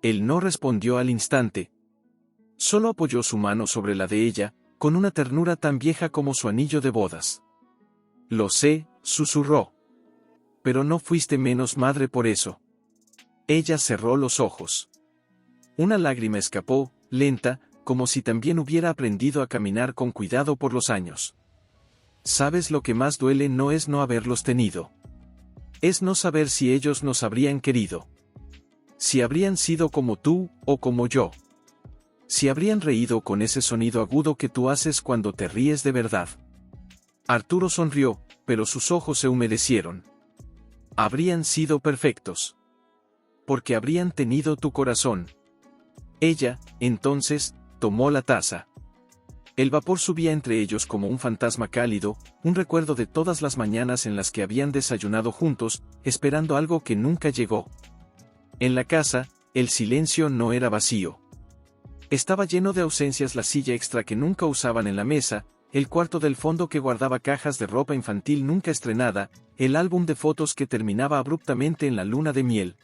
Él no respondió al instante. Solo apoyó su mano sobre la de ella, con una ternura tan vieja como su anillo de bodas. Lo sé, susurró. Pero no fuiste menos madre por eso. Ella cerró los ojos. Una lágrima escapó, lenta, como si también hubiera aprendido a caminar con cuidado por los años. ¿Sabes lo que más duele? No es no haberlos tenido. Es no saber si ellos nos habrían querido. Si habrían sido como tú, o como yo. Si habrían reído con ese sonido agudo que tú haces cuando te ríes de verdad. Arturo sonrió, pero sus ojos se humedecieron. Habrían sido perfectos. Porque habrían tenido tu corazón. Ella, entonces, tomó la taza. El vapor subía entre ellos como un fantasma cálido, un recuerdo de todas las mañanas en las que habían desayunado juntos, esperando algo que nunca llegó. En la casa, el silencio no era vacío. Estaba lleno de ausencias: la silla extra que nunca usaban en la mesa, el cuarto del fondo que guardaba cajas de ropa infantil nunca estrenada, el álbum de fotos que terminaba abruptamente en la luna de miel.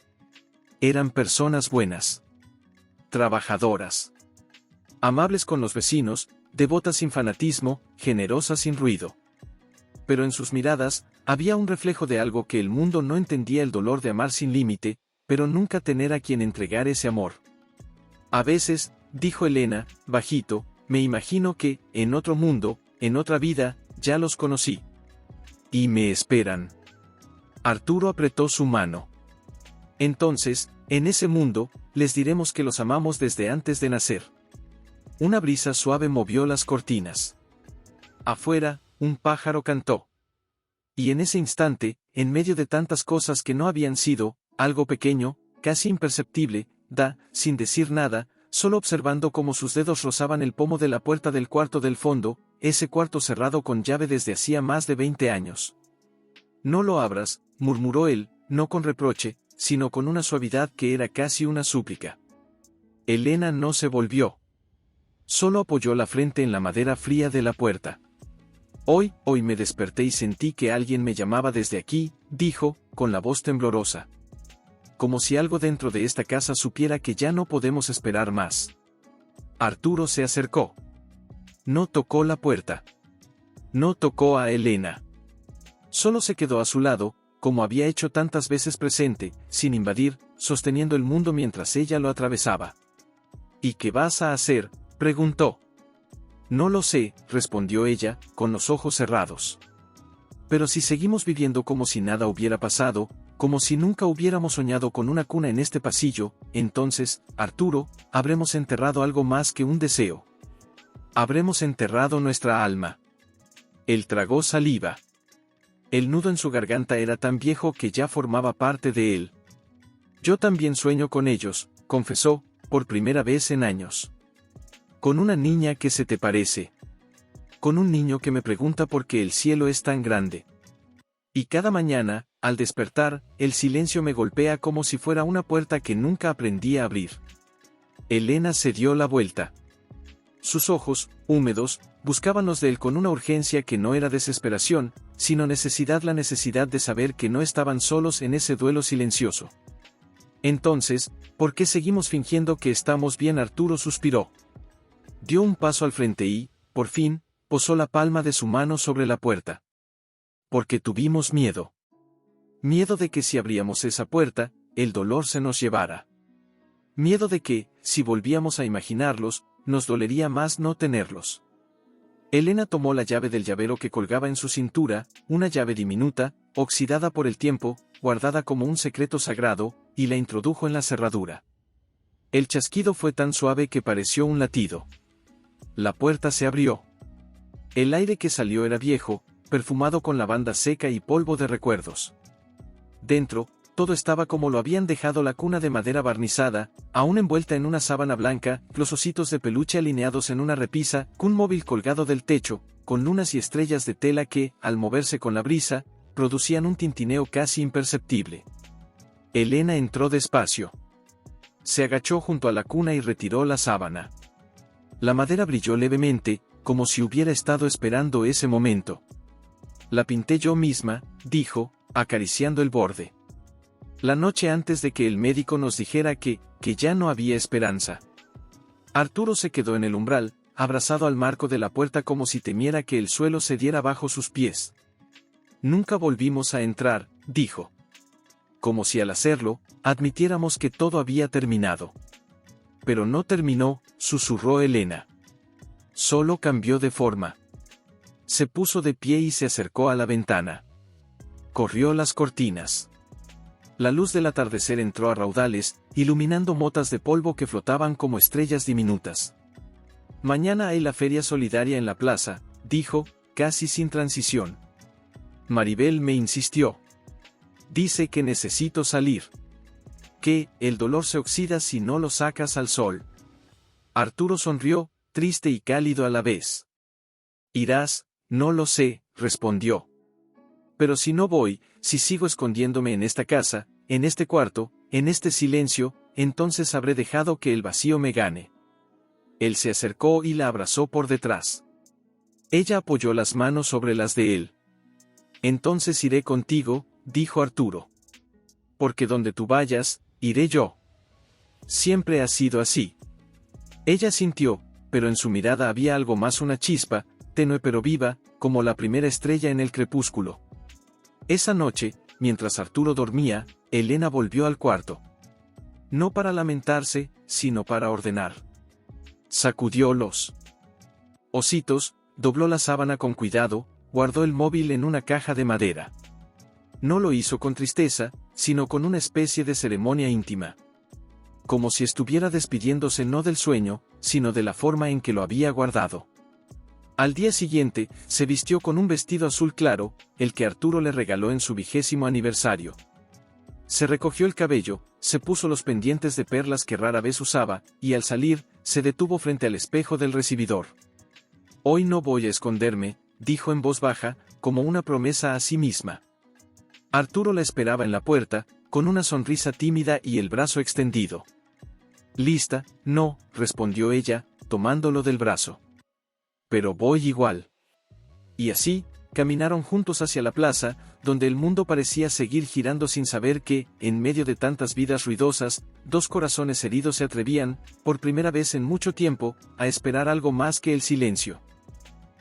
Eran personas buenas. Trabajadoras. Amables con los vecinos, devotas sin fanatismo, generosas sin ruido. Pero en sus miradas, había un reflejo de algo que el mundo no entendía: el dolor de amar sin límite, pero nunca tener a quien entregar ese amor. A veces, dijo Elena, bajito, me imagino que, en otro mundo, en otra vida, ya los conocí. Y me esperan. Arturo apretó su mano. Entonces, en ese mundo, les diremos que los amamos desde antes de nacer. Una brisa suave movió las cortinas. Afuera, un pájaro cantó. Y en ese instante, en medio de tantas cosas que no habían sido, algo pequeño, casi imperceptible, sin decir nada, solo observando cómo sus dedos rozaban el pomo de la puerta del cuarto del fondo, ese cuarto cerrado con llave desde hacía más de 20 años. No lo abras, murmuró él, no con reproche, sino con una suavidad que era casi una súplica. Elena no se volvió. Solo apoyó la frente en la madera fría de la puerta. Hoy me desperté y sentí que alguien me llamaba desde aquí, dijo, con la voz temblorosa. Como si algo dentro de esta casa supiera que ya no podemos esperar más. Arturo se acercó. No tocó la puerta. No tocó a Elena. Solo se quedó a su lado, como había hecho tantas veces, presente, sin invadir, sosteniendo el mundo mientras ella lo atravesaba. ¿Y qué vas a hacer?, preguntó. No lo sé, respondió ella, con los ojos cerrados. Pero si seguimos viviendo como si nada hubiera pasado, como si nunca hubiéramos soñado con una cuna en este pasillo, entonces, Arturo, habremos enterrado algo más que un deseo. Habremos enterrado nuestra alma. Él tragó saliva. El nudo en su garganta era tan viejo que ya formaba parte de él. Yo también sueño con ellos, confesó, por primera vez en años. Con una niña que se te parece. Con un niño que me pregunta por qué el cielo es tan grande. Y cada mañana, al despertar, el silencio me golpea como si fuera una puerta que nunca aprendí a abrir. Elena se dio la vuelta. Sus ojos, húmedos, buscaban los de él con una urgencia que no era desesperación, sino necesidad, la necesidad de saber que no estaban solos en ese duelo silencioso. Entonces, ¿por qué seguimos fingiendo que estamos bien? Arturo suspiró. Dio un paso al frente y, por fin, posó la palma de su mano sobre la puerta. Porque tuvimos miedo. Miedo de que si abríamos esa puerta, el dolor se nos llevara. Miedo de que, si volvíamos a imaginarlos, nos dolería más no tenerlos. Elena tomó la llave del llavero que colgaba en su cintura, una llave diminuta, oxidada por el tiempo, guardada como un secreto sagrado, y la introdujo en la cerradura. El chasquido fue tan suave que pareció un latido. La puerta se abrió. El aire que salió era viejo, perfumado con lavanda seca y polvo de recuerdos. Dentro, todo estaba como lo habían dejado: la cuna de madera barnizada, aún envuelta en una sábana blanca, los ositos de peluche alineados en una repisa, un móvil colgado del techo, con lunas y estrellas de tela que, al moverse con la brisa, producían un tintineo casi imperceptible. Elena entró despacio. Se agachó junto a la cuna y retiró la sábana. La madera brilló levemente, como si hubiera estado esperando ese momento. La pinté yo misma, dijo, acariciando el borde. La noche antes de que el médico nos dijera que que ya no había esperanza. Arturo se quedó en el umbral, abrazado al marco de la puerta como si temiera que el suelo cediera bajo sus pies. Nunca volvimos a entrar, dijo. Como si al hacerlo, admitiéramos que todo había terminado. Pero no terminó, susurró Elena. Solo cambió de forma. Se puso de pie y se acercó a la ventana. Corrió las cortinas. La luz del atardecer entró a raudales, iluminando motas de polvo que flotaban como estrellas diminutas. Mañana hay la feria solidaria en la plaza, dijo, casi sin transición. Maribel me insistió. Dice que necesito salir. Que el dolor se oxida si no lo sacas al sol. Arturo sonrió, triste y cálido a la vez. ¿Irás? No lo sé, respondió. Pero si no voy, si sigo escondiéndome en esta casa, en este cuarto, en este silencio, entonces habré dejado que el vacío me gane. Él se acercó y la abrazó por detrás. Ella apoyó las manos sobre las de él. Entonces iré contigo, dijo Arturo. Porque donde tú vayas, iré yo. Siempre ha sido así. Ella sintió, pero en su mirada había algo más, una chispa, tenue pero viva, como la primera estrella en el crepúsculo. Esa noche, mientras Arturo dormía, Elena volvió al cuarto. No para lamentarse, sino para ordenar. Sacudió los ositos, dobló la sábana con cuidado, guardó el móvil en una caja de madera. No lo hizo con tristeza, sino con una especie de ceremonia íntima. Como si estuviera despidiéndose no del sueño, sino de la forma en que lo había guardado. Al día siguiente, se vistió con un vestido azul claro, el que Arturo le regaló en su 20º aniversario. Se recogió el cabello, se puso los pendientes de perlas que rara vez usaba, y al salir, se detuvo frente al espejo del recibidor. Hoy no voy a esconderme, dijo en voz baja, como una promesa a sí misma. Arturo la esperaba en la puerta, con una sonrisa tímida y el brazo extendido. ¿Lista? No, respondió ella, tomándolo del brazo. Pero voy igual. Y así, caminaron juntos hacia la plaza, donde el mundo parecía seguir girando sin saber que, en medio de tantas vidas ruidosas, dos corazones heridos se atrevían, por primera vez en mucho tiempo, a esperar algo más que el silencio.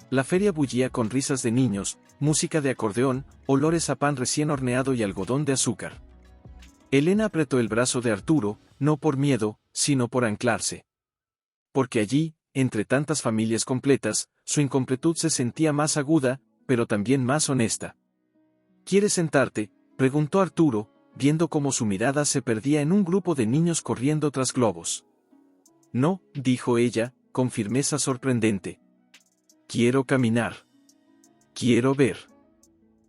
La feria bullía con risas de niños, música de acordeón, olores a pan recién horneado y algodón de azúcar. Elena apretó el brazo de Arturo, no por miedo, sino por anclarse. Porque allí, entre tantas familias completas, su incompletud se sentía más aguda, pero también más honesta. ¿Quieres sentarte?, preguntó Arturo, viendo cómo su mirada se perdía en un grupo de niños corriendo tras globos. No, dijo ella, con firmeza sorprendente. Quiero caminar. Quiero ver.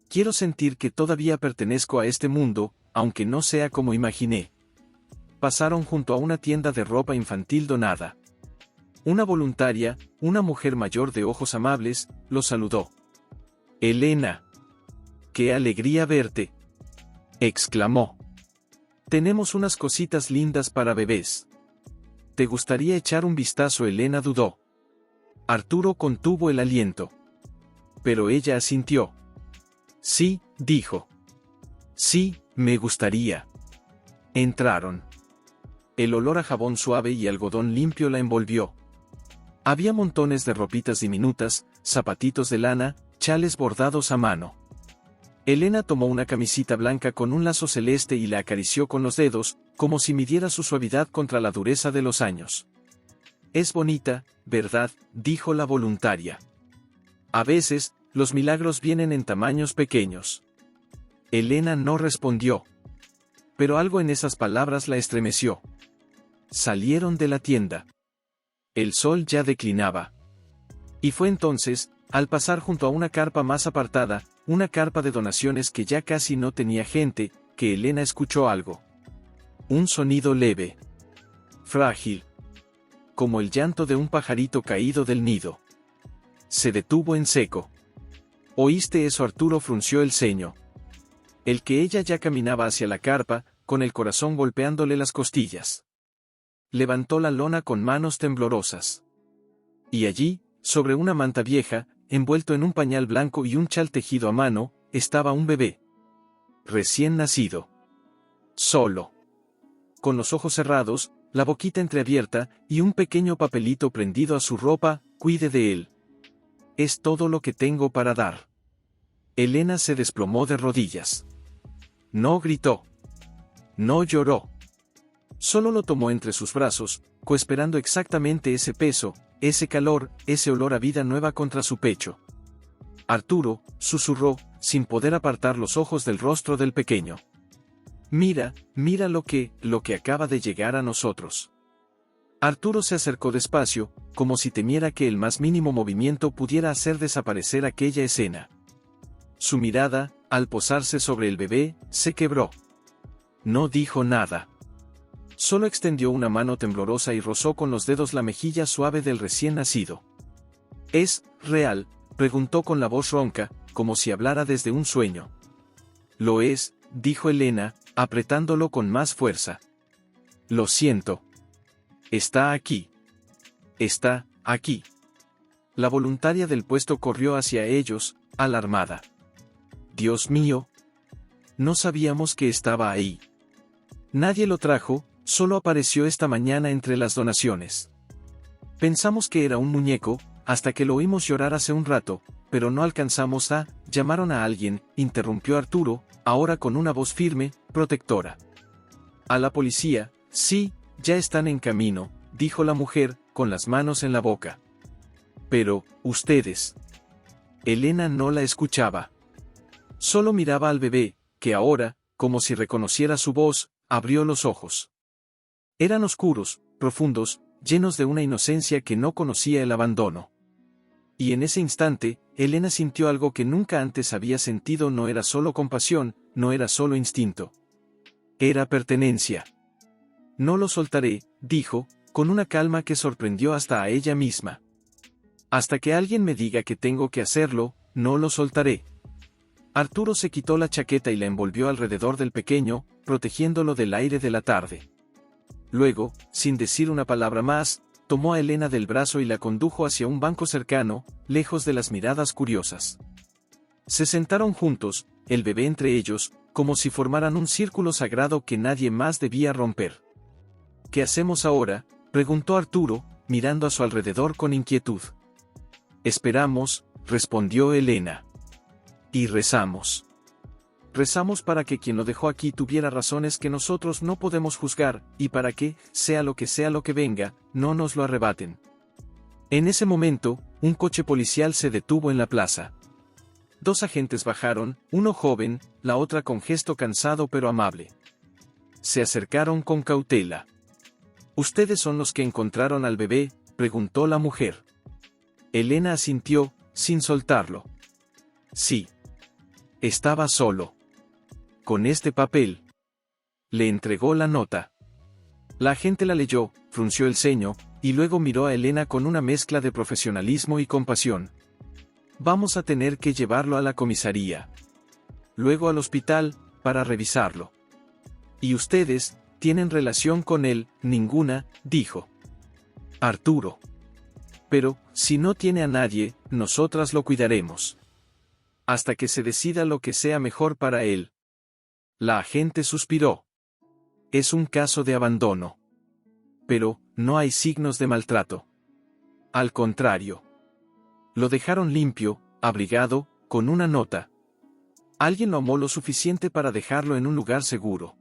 Quiero sentir que todavía pertenezco a este mundo, aunque no sea como imaginé. Pasaron junto a una tienda de ropa infantil donada. Una voluntaria, una mujer mayor de ojos amables, lo saludó. Elena. ¡Qué alegría verte!, exclamó. Tenemos unas cositas lindas para bebés. ¿Te gustaría echar un vistazo? Elena dudó. Arturo contuvo el aliento. Pero ella asintió. Sí, dijo. Sí, me gustaría. Entraron. El olor a jabón suave y algodón limpio la envolvió. Había montones de ropitas diminutas, zapatitos de lana, chales bordados a mano. Elena tomó una camisita blanca con un lazo celeste y la acarició con los dedos, como si midiera su suavidad contra la dureza de los años. Es bonita, ¿verdad?, dijo la voluntaria. A veces, los milagros vienen en tamaños pequeños. Elena no respondió. Pero algo en esas palabras la estremeció. Salieron de la tienda. El sol ya declinaba. Y fue entonces, al pasar junto a una carpa más apartada, una carpa de donaciones que ya casi no tenía gente, que Elena escuchó algo. Un sonido leve. Frágil. Como el llanto de un pajarito caído del nido. Se detuvo en seco. ¿Oíste eso? Arturo frunció el ceño. El que ella ya caminaba hacia la carpa, con el corazón golpeándole las costillas. Levantó la lona con manos temblorosas. Y allí, sobre una manta vieja, envuelto en un pañal blanco y un chal tejido a mano, estaba un bebé. Recién nacido. Solo. Con los ojos cerrados, la boquita entreabierta, y un pequeño papelito prendido a su ropa: cuide de él. Es todo lo que tengo para dar. Elena se desplomó de rodillas. No gritó. No lloró. Solo lo tomó entre sus brazos, coesperando exactamente ese peso, ese calor, ese olor a vida nueva contra su pecho. Arturo, susurró, sin poder apartar los ojos del rostro del pequeño. Mira, mira lo que acaba de llegar a nosotros. Arturo se acercó despacio, como si temiera que el más mínimo movimiento pudiera hacer desaparecer aquella escena. Su mirada, al posarse sobre el bebé, se quebró. No dijo nada. Solo extendió una mano temblorosa y rozó con los dedos la mejilla suave del recién nacido. ¿Es real?, preguntó con la voz ronca, como si hablara desde un sueño. Lo es, dijo Elena, apretándolo con más fuerza. Lo siento. Está aquí. Está aquí. La voluntaria del puesto corrió hacia ellos, alarmada. Dios mío. No sabíamos que estaba ahí. Nadie lo trajo, solo apareció esta mañana entre las donaciones. Pensamos que era un muñeco, hasta que lo oímos llorar hace un rato, pero no alcanzamos a... Llamaron a alguien, interrumpió Arturo, ahora con una voz firme, protectora. A la policía, sí, ya están en camino, dijo la mujer, con las manos en la boca. Pero, ustedes. Elena no la escuchaba. Solo miraba al bebé, que ahora, como si reconociera su voz, abrió los ojos. Eran oscuros, profundos, llenos de una inocencia que no conocía el abandono. Y en ese instante, Elena sintió algo que nunca antes había sentido. No era solo compasión, no era solo instinto. Era pertenencia. No lo soltaré, dijo, con una calma que sorprendió hasta a ella misma. Hasta que alguien me diga que tengo que hacerlo, no lo soltaré. Arturo se quitó la chaqueta y la envolvió alrededor del pequeño, protegiéndolo del aire de la tarde. Luego, sin decir una palabra más, tomó a Elena del brazo y la condujo hacia un banco cercano, lejos de las miradas curiosas. Se sentaron juntos, el bebé entre ellos, como si formaran un círculo sagrado que nadie más debía romper. ¿Qué hacemos ahora?, preguntó Arturo, mirando a su alrededor con inquietud. Esperamos, respondió Elena. Y rezamos. Rezamos para que quien lo dejó aquí tuviera razones que nosotros no podemos juzgar, y para que, sea lo que venga, no nos lo arrebaten. En ese momento, un coche policial se detuvo en la plaza. Dos agentes bajaron, uno joven, la otra con gesto cansado pero amable. Se acercaron con cautela. ¿Ustedes son los que encontraron al bebé?, preguntó la mujer. Elena asintió, sin soltarlo. Sí. Estaba solo. Con este papel. Le entregó la nota. La agente la leyó, frunció el ceño, y luego miró a Elena con una mezcla de profesionalismo y compasión. Vamos a tener que llevarlo a la comisaría. Luego al hospital, para revisarlo. ¿Y ustedes, tienen relación con él? Ninguna, dijo Arturo. Pero, si no tiene a nadie, nosotras lo cuidaremos. Hasta que se decida lo que sea mejor para él. La agente suspiró. Es un caso de abandono. Pero, no hay signos de maltrato. Al contrario. Lo dejaron limpio, abrigado, con una nota. Alguien lo amó lo suficiente para dejarlo en un lugar seguro.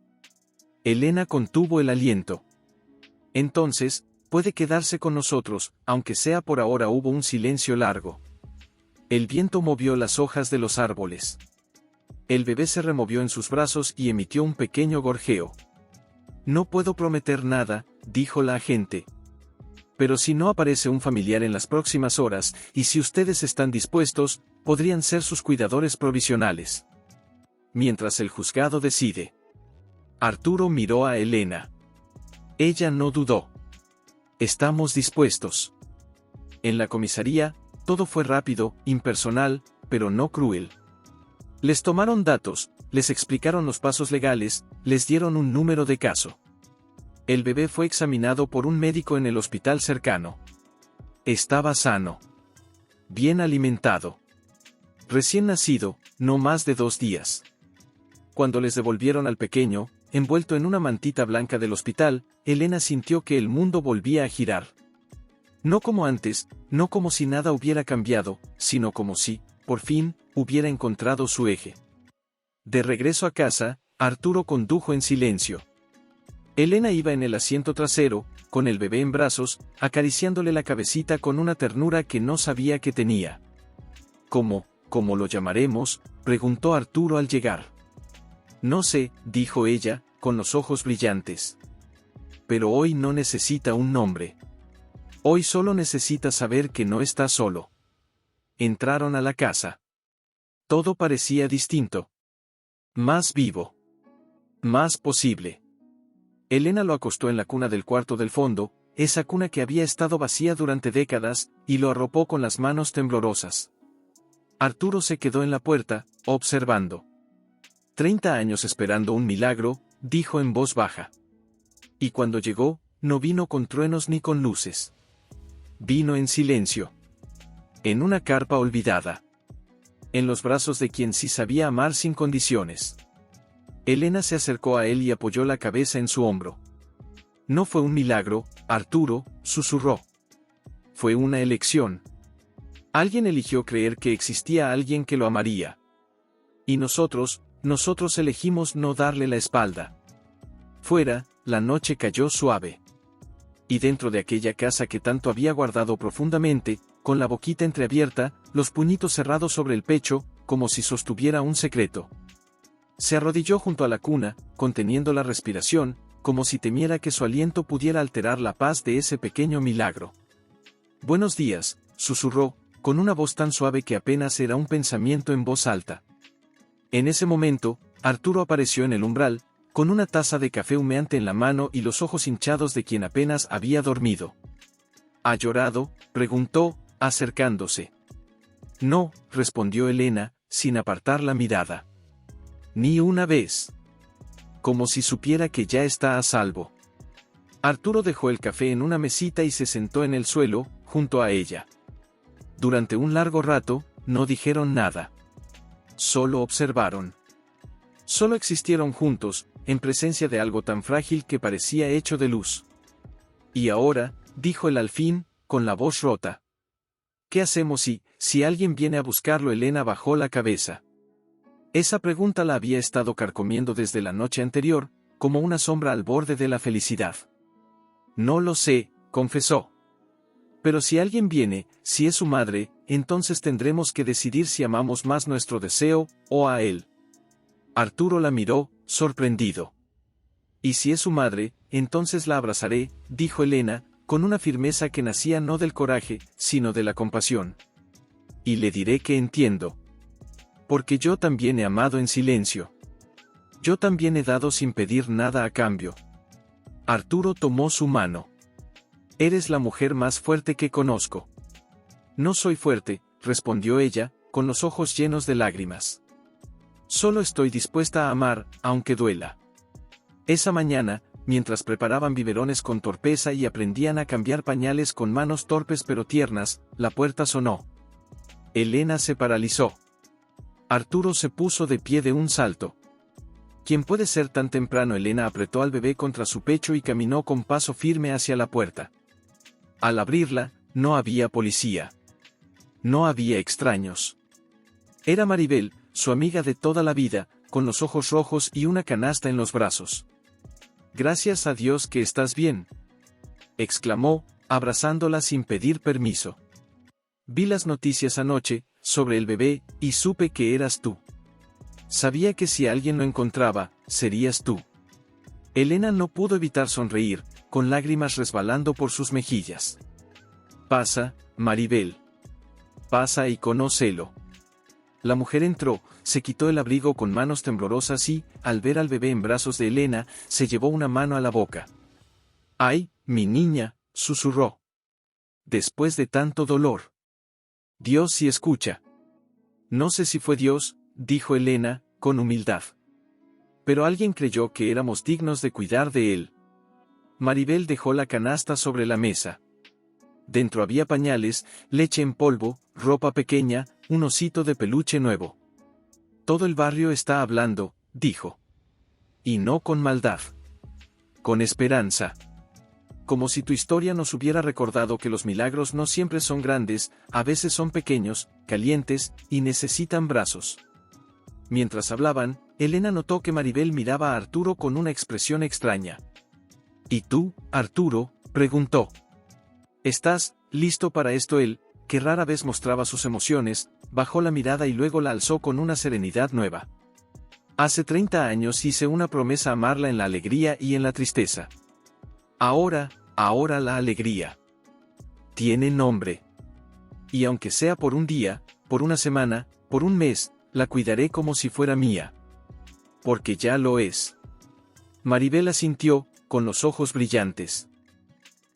Elena contuvo el aliento. Entonces, puede quedarse con nosotros, aunque sea por ahora. Hubo un silencio largo. El viento movió las hojas de los árboles. El bebé se removió en sus brazos y emitió un pequeño gorjeo. No puedo prometer nada, dijo la agente. Pero si no aparece un familiar en las próximas horas, y si ustedes están dispuestos, podrían ser sus cuidadores provisionales. Mientras el juzgado decide. Arturo miró a Elena. Ella no dudó. Estamos dispuestos. En la comisaría, todo fue rápido, impersonal, pero no cruel. Les tomaron datos, les explicaron los pasos legales, les dieron un número de caso. El bebé fue examinado por un médico en el hospital cercano. Estaba sano. Bien alimentado. Recién nacido, no más de 2 días. Cuando les devolvieron al pequeño, envuelto en una mantita blanca del hospital, Elena sintió que el mundo volvía a girar. No como antes, no como si nada hubiera cambiado, sino como si, por fin, hubiera encontrado su eje. De regreso a casa, Arturo condujo en silencio. Elena iba en el asiento trasero, con el bebé en brazos, acariciándole la cabecita con una ternura que no sabía que tenía. ¿Cómo lo llamaremos?, preguntó Arturo al llegar. No sé, dijo ella, con los ojos brillantes. Pero hoy no necesita un nombre. Hoy solo necesita saber que no está solo. Entraron a la casa. Todo parecía distinto. Más vivo. Más posible. Elena lo acostó en la cuna del cuarto del fondo, esa cuna que había estado vacía durante décadas, y lo arropó con las manos temblorosas. Arturo se quedó en la puerta, observando. 30 años esperando un milagro, dijo en voz baja. Y cuando llegó, no vino con truenos ni con luces. Vino en silencio. En una carpa olvidada. En los brazos de quien sí sabía amar sin condiciones. Elena se acercó a él y apoyó la cabeza en su hombro. No fue un milagro, Arturo, susurró. Fue una elección. Alguien eligió creer que existía alguien que lo amaría. Y nosotros elegimos no darle la espalda. Fuera, la noche cayó suave. Y dentro de aquella casa que tanto había guardado profundamente, con la boquita entreabierta, los puñitos cerrados sobre el pecho, como si sostuviera un secreto. Se arrodilló junto a la cuna, conteniendo la respiración, como si temiera que su aliento pudiera alterar la paz de ese pequeño milagro. Buenos días, susurró, con una voz tan suave que apenas era un pensamiento en voz alta. En ese momento, Arturo apareció en el umbral, con una taza de café humeante en la mano y los ojos hinchados de quien apenas había dormido. ¿Ha llorado?, preguntó, acercándose. No, respondió Elena, sin apartar la mirada. Ni una vez. Como si supiera que ya está a salvo. Arturo dejó el café en una mesita y se sentó en el suelo, junto a ella. Durante un largo rato, no dijeron nada. Solo observaron. Solo existieron juntos, en presencia de algo tan frágil que parecía hecho de luz. Y ahora, dijo él al fin, con la voz rota. ¿Qué hacemos si alguien viene a buscarlo? Elena bajó la cabeza. Esa pregunta la había estado carcomiendo desde la noche anterior, como una sombra al borde de la felicidad. No lo sé, confesó. Pero si alguien viene, si es su madre, entonces tendremos que decidir si amamos más nuestro deseo, o a él. Arturo la miró, sorprendido. Y si es su madre, entonces la abrazaré, dijo Elena, con una firmeza que nacía no del coraje, sino de la compasión. Y le diré que entiendo. Porque yo también he amado en silencio. Yo también he dado sin pedir nada a cambio. Arturo tomó su mano. Eres la mujer más fuerte que conozco. No soy fuerte, respondió ella, con los ojos llenos de lágrimas. Solo estoy dispuesta a amar, aunque duela. Esa mañana, mientras preparaban biberones con torpeza y aprendían a cambiar pañales con manos torpes pero tiernas, la puerta sonó. Elena se paralizó. Arturo se puso de pie de un salto. ¿Quién puede ser tan temprano? Elena apretó al bebé contra su pecho y caminó con paso firme hacia la puerta. Al abrirla, no había policía. No había extraños. Era Maribel, su amiga de toda la vida, con los ojos rojos y una canasta en los brazos. Gracias a Dios que estás bien, exclamó, abrazándola sin pedir permiso. Vi las noticias anoche, sobre el bebé, y supe que eras tú. Sabía que si alguien lo encontraba, serías tú. Elena no pudo evitar sonreír, con lágrimas resbalando por sus mejillas. Pasa, Maribel. Pasa y conócelo. La mujer entró, se quitó el abrigo con manos temblorosas y, al ver al bebé en brazos de Elena, se llevó una mano a la boca. ¡Ay, mi niña!, susurró. Después de tanto dolor. Dios sí escucha. No sé si fue Dios, dijo Elena, con humildad. Pero alguien creyó que éramos dignos de cuidar de él. Maribel dejó la canasta sobre la mesa. Dentro había pañales, leche en polvo, ropa pequeña, un osito de peluche nuevo. Todo el barrio está hablando, dijo. Y no con maldad. Con esperanza. Como si tu historia nos hubiera recordado que los milagros no siempre son grandes, a veces son pequeños, calientes, y necesitan brazos. Mientras hablaban, Elena notó que Maribel miraba a Arturo con una expresión extraña. ¿Y tú, Arturo?, preguntó. ¿Estás listo para esto? Él, que rara vez mostraba sus emociones, bajó la mirada y luego la alzó con una serenidad nueva. Hace 30 años hice una promesa: amarla en la alegría y en la tristeza. Ahora la alegría tiene nombre. Y aunque sea por un día, por una semana, por un mes, la cuidaré como si fuera mía. Porque ya lo es. Maribel asintió, con los ojos brillantes.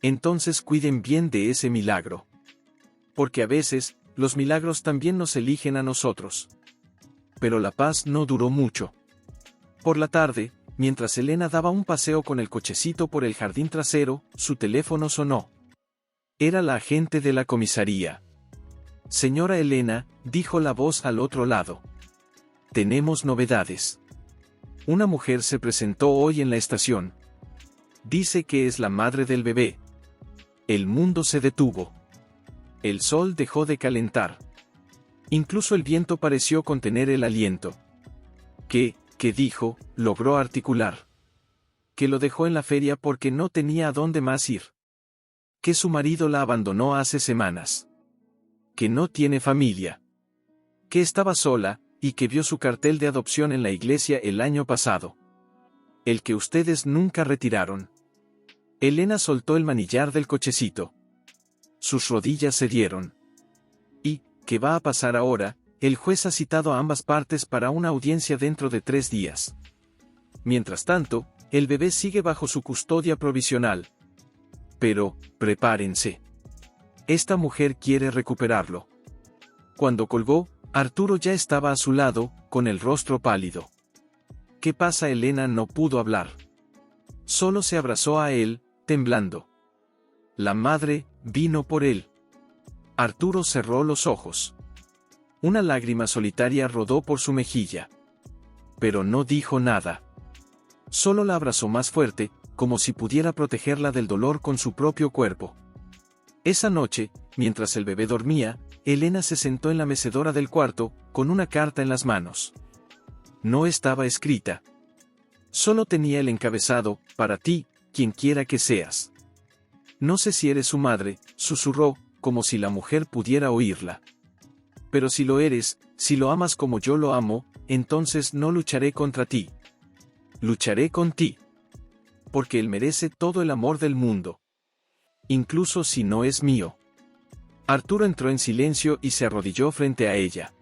Entonces cuiden bien de ese milagro. Porque a veces, los milagros también nos eligen a nosotros. Pero la paz no duró mucho. Por la tarde, mientras Elena daba un paseo con el cochecito por el jardín trasero, su teléfono sonó. Era la agente de la comisaría. Señora Elena, dijo la voz al otro lado. Tenemos novedades. Una mujer se presentó hoy en la estación. Dice que es la madre del bebé. El mundo se detuvo. El sol dejó de calentar. Incluso el viento pareció contener el aliento. ¿Qué dijo? Logró articular. Que lo dejó en la feria porque no tenía a dónde más ir. Que su marido la abandonó hace semanas. Que no tiene familia. Que estaba sola, y que vio su cartel de adopción en la iglesia el año pasado. El que ustedes nunca retiraron. Elena soltó el manillar del cochecito. Sus rodillas cedieron. ¿Y qué va a pasar ahora? El juez ha citado a ambas partes para una audiencia dentro de 3 días. Mientras tanto, el bebé sigue bajo su custodia provisional. Pero, prepárense. Esta mujer quiere recuperarlo. Cuando colgó, Arturo ya estaba a su lado, con el rostro pálido. ¿Qué pasa? Elena no pudo hablar. Solo se abrazó a él, temblando. La madre vino por él. Arturo cerró los ojos. Una lágrima solitaria rodó por su mejilla. Pero no dijo nada. Solo la abrazó más fuerte, como si pudiera protegerla del dolor con su propio cuerpo. Esa noche, mientras el bebé dormía, Elena se sentó en la mecedora del cuarto, con una carta en las manos. No estaba escrita. Solo tenía el encabezado: para ti, quien quiera que seas. No sé si eres su madre, susurró, como si la mujer pudiera oírla. Pero si lo eres, si lo amas como yo lo amo, entonces no lucharé contra ti. Lucharé con ti. Porque él merece todo el amor del mundo. Incluso si no es mío. Arturo entró en silencio y se arrodilló frente a ella.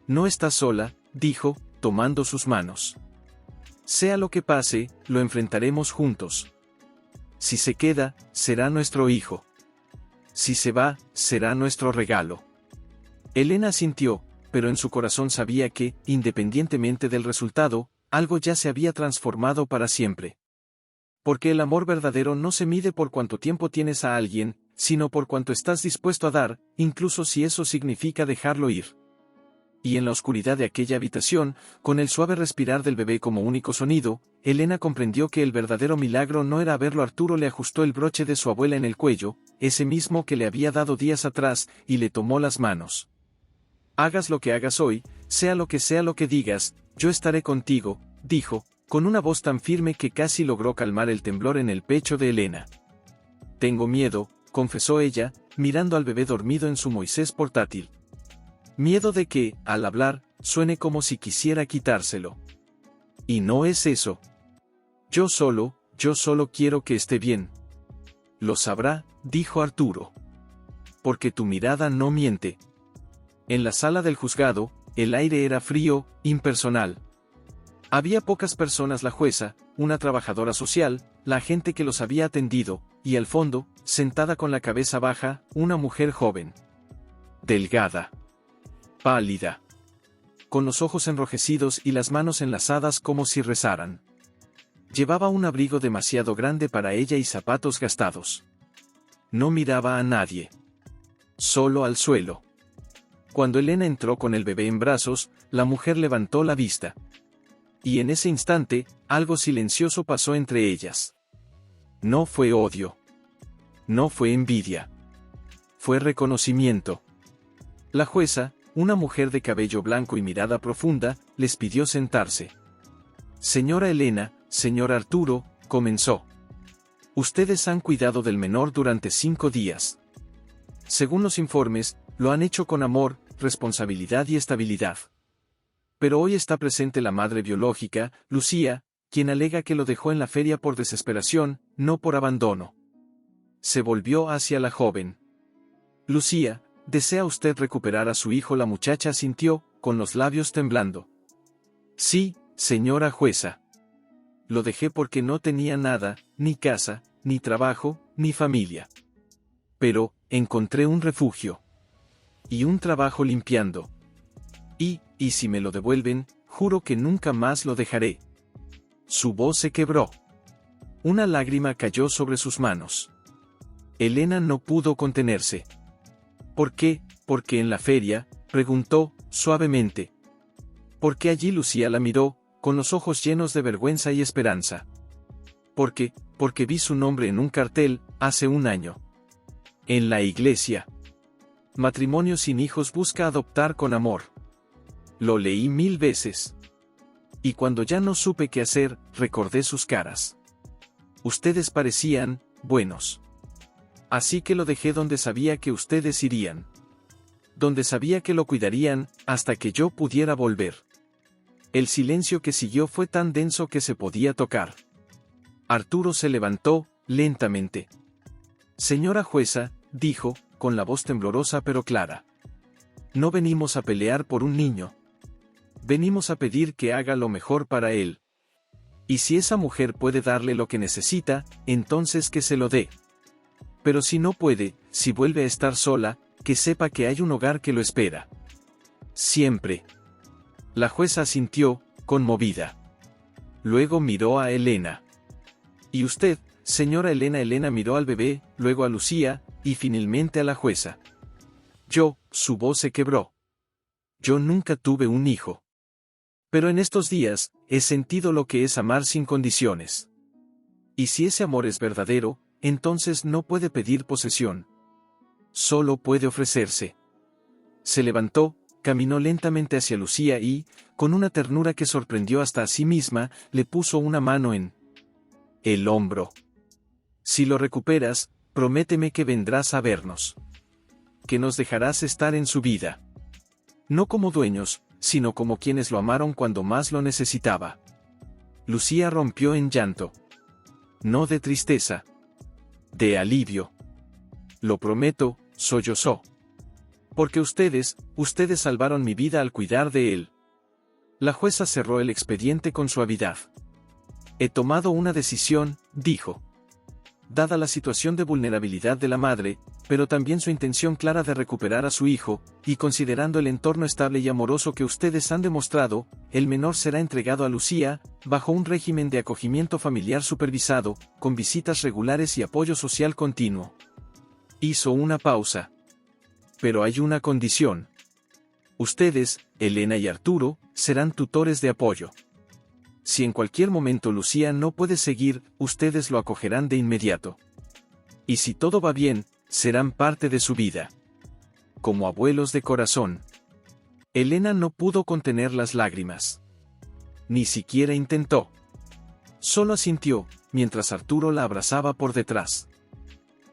No estás sola, dijo, tomando sus manos. Sea lo que pase, lo enfrentaremos juntos. Si se queda, será nuestro hijo. Si se va, será nuestro regalo. Elena asintió, pero en su corazón sabía que, independientemente del resultado, algo ya se había transformado para siempre. Porque el amor verdadero no se mide por cuánto tiempo tienes a alguien, sino por cuánto estás dispuesto a dar, incluso si eso significa dejarlo ir. Y en la oscuridad de aquella habitación, con el suave respirar del bebé como único sonido, Elena comprendió que el verdadero milagro no era verlo. Arturo le ajustó el broche de su abuela en el cuello, ese mismo que le había dado días atrás, y le tomó las manos. Hagas lo que hagas hoy, sea lo que digas, yo estaré contigo, dijo, con una voz tan firme que casi logró calmar el temblor en el pecho de Elena. Tengo miedo, confesó ella, mirando al bebé dormido en su Moisés portátil. Miedo de que, al hablar, suene como si quisiera quitárselo. Y no es eso. Yo solo quiero que esté bien. Lo sabrá, dijo Arturo. Porque tu mirada no miente. En la sala del juzgado, el aire era frío, impersonal. Había pocas personas: la jueza, una trabajadora social, la agente que los había atendido, y al fondo, sentada con la cabeza baja, una mujer joven. Delgada. Pálida. Con los ojos enrojecidos y las manos enlazadas como si rezaran. Llevaba un abrigo demasiado grande para ella y zapatos gastados. No miraba a nadie. Solo al suelo. Cuando Elena entró con el bebé en brazos, la mujer levantó la vista. Y en ese instante, algo silencioso pasó entre ellas. No fue odio. No fue envidia. Fue reconocimiento. La jueza, una mujer de cabello blanco y mirada profunda, les pidió sentarse. Señora Elena, señor Arturo, comenzó. Ustedes han cuidado del menor durante 5 días. Según los informes, lo han hecho con amor, responsabilidad y estabilidad. Pero hoy está presente la madre biológica, Lucía, quien alega que lo dejó en la feria por desesperación, no por abandono. Se volvió hacia la joven. Lucía, ¿desea usted recuperar a su hijo? La muchacha asintió, con los labios temblando. Sí, señora jueza. Lo dejé porque no tenía nada, ni casa, ni trabajo, ni familia. Pero, encontré un refugio. Y un trabajo limpiando. Y si me lo devuelven, juro que nunca más lo dejaré. Su voz se quebró. Una lágrima cayó sobre sus manos. Elena no pudo contenerse. ¿Por qué? Porque en la feria, preguntó, suavemente. Porque allí Lucía la miró, con los ojos llenos de vergüenza y esperanza. Porque vi su nombre en un cartel, hace un año. En la iglesia. Matrimonio sin hijos busca adoptar con amor. Lo leí 1000 veces. Y cuando ya no supe qué hacer, recordé sus caras. Ustedes parecían buenos. Así que lo dejé donde sabía que ustedes irían. Donde sabía que lo cuidarían, hasta que yo pudiera volver. El silencio que siguió fue tan denso que se podía tocar. Arturo se levantó, lentamente. Señora jueza, dijo, con la voz temblorosa pero clara. No venimos a pelear por un niño. Venimos a pedir que haga lo mejor para él. Y si esa mujer puede darle lo que necesita, entonces que se lo dé. Pero si no puede, si vuelve a estar sola, que sepa que hay un hogar que lo espera. Siempre. La jueza asintió, conmovida. Luego miró a Elena. ¿Y usted, señora Elena? Elena miró al bebé, luego a Lucía, y finalmente a la jueza. Yo, su voz se quebró. Yo nunca tuve un hijo. Pero en estos días, he sentido lo que es amar sin condiciones. Y si ese amor es verdadero, entonces no puede pedir posesión. Solo puede ofrecerse. Se levantó, caminó lentamente hacia Lucía y, con una ternura que sorprendió hasta a sí misma, le puso una mano en el hombro. Si lo recuperas, prométeme que vendrás a vernos. Que nos dejarás estar en su vida. No como dueños, sino como quienes lo amaron cuando más lo necesitaba. Lucía rompió en llanto. No de tristeza. De alivio. Lo prometo, sollozó. Porque ustedes salvaron mi vida al cuidar de él. La jueza cerró el expediente con suavidad. He tomado una decisión, dijo. Dada la situación de vulnerabilidad de la madre, pero también su intención clara de recuperar a su hijo, y considerando el entorno estable y amoroso que ustedes han demostrado, el menor será entregado a Lucía, bajo un régimen de acogimiento familiar supervisado, con visitas regulares y apoyo social continuo. Hizo una pausa. Pero hay una condición. Ustedes, Elena y Arturo, serán tutores de apoyo. Si en cualquier momento Lucía no puede seguir, ustedes lo acogerán de inmediato. Y si todo va bien, serán parte de su vida. Como abuelos de corazón. Elena no pudo contener las lágrimas. Ni siquiera intentó. Solo asintió, mientras Arturo la abrazaba por detrás.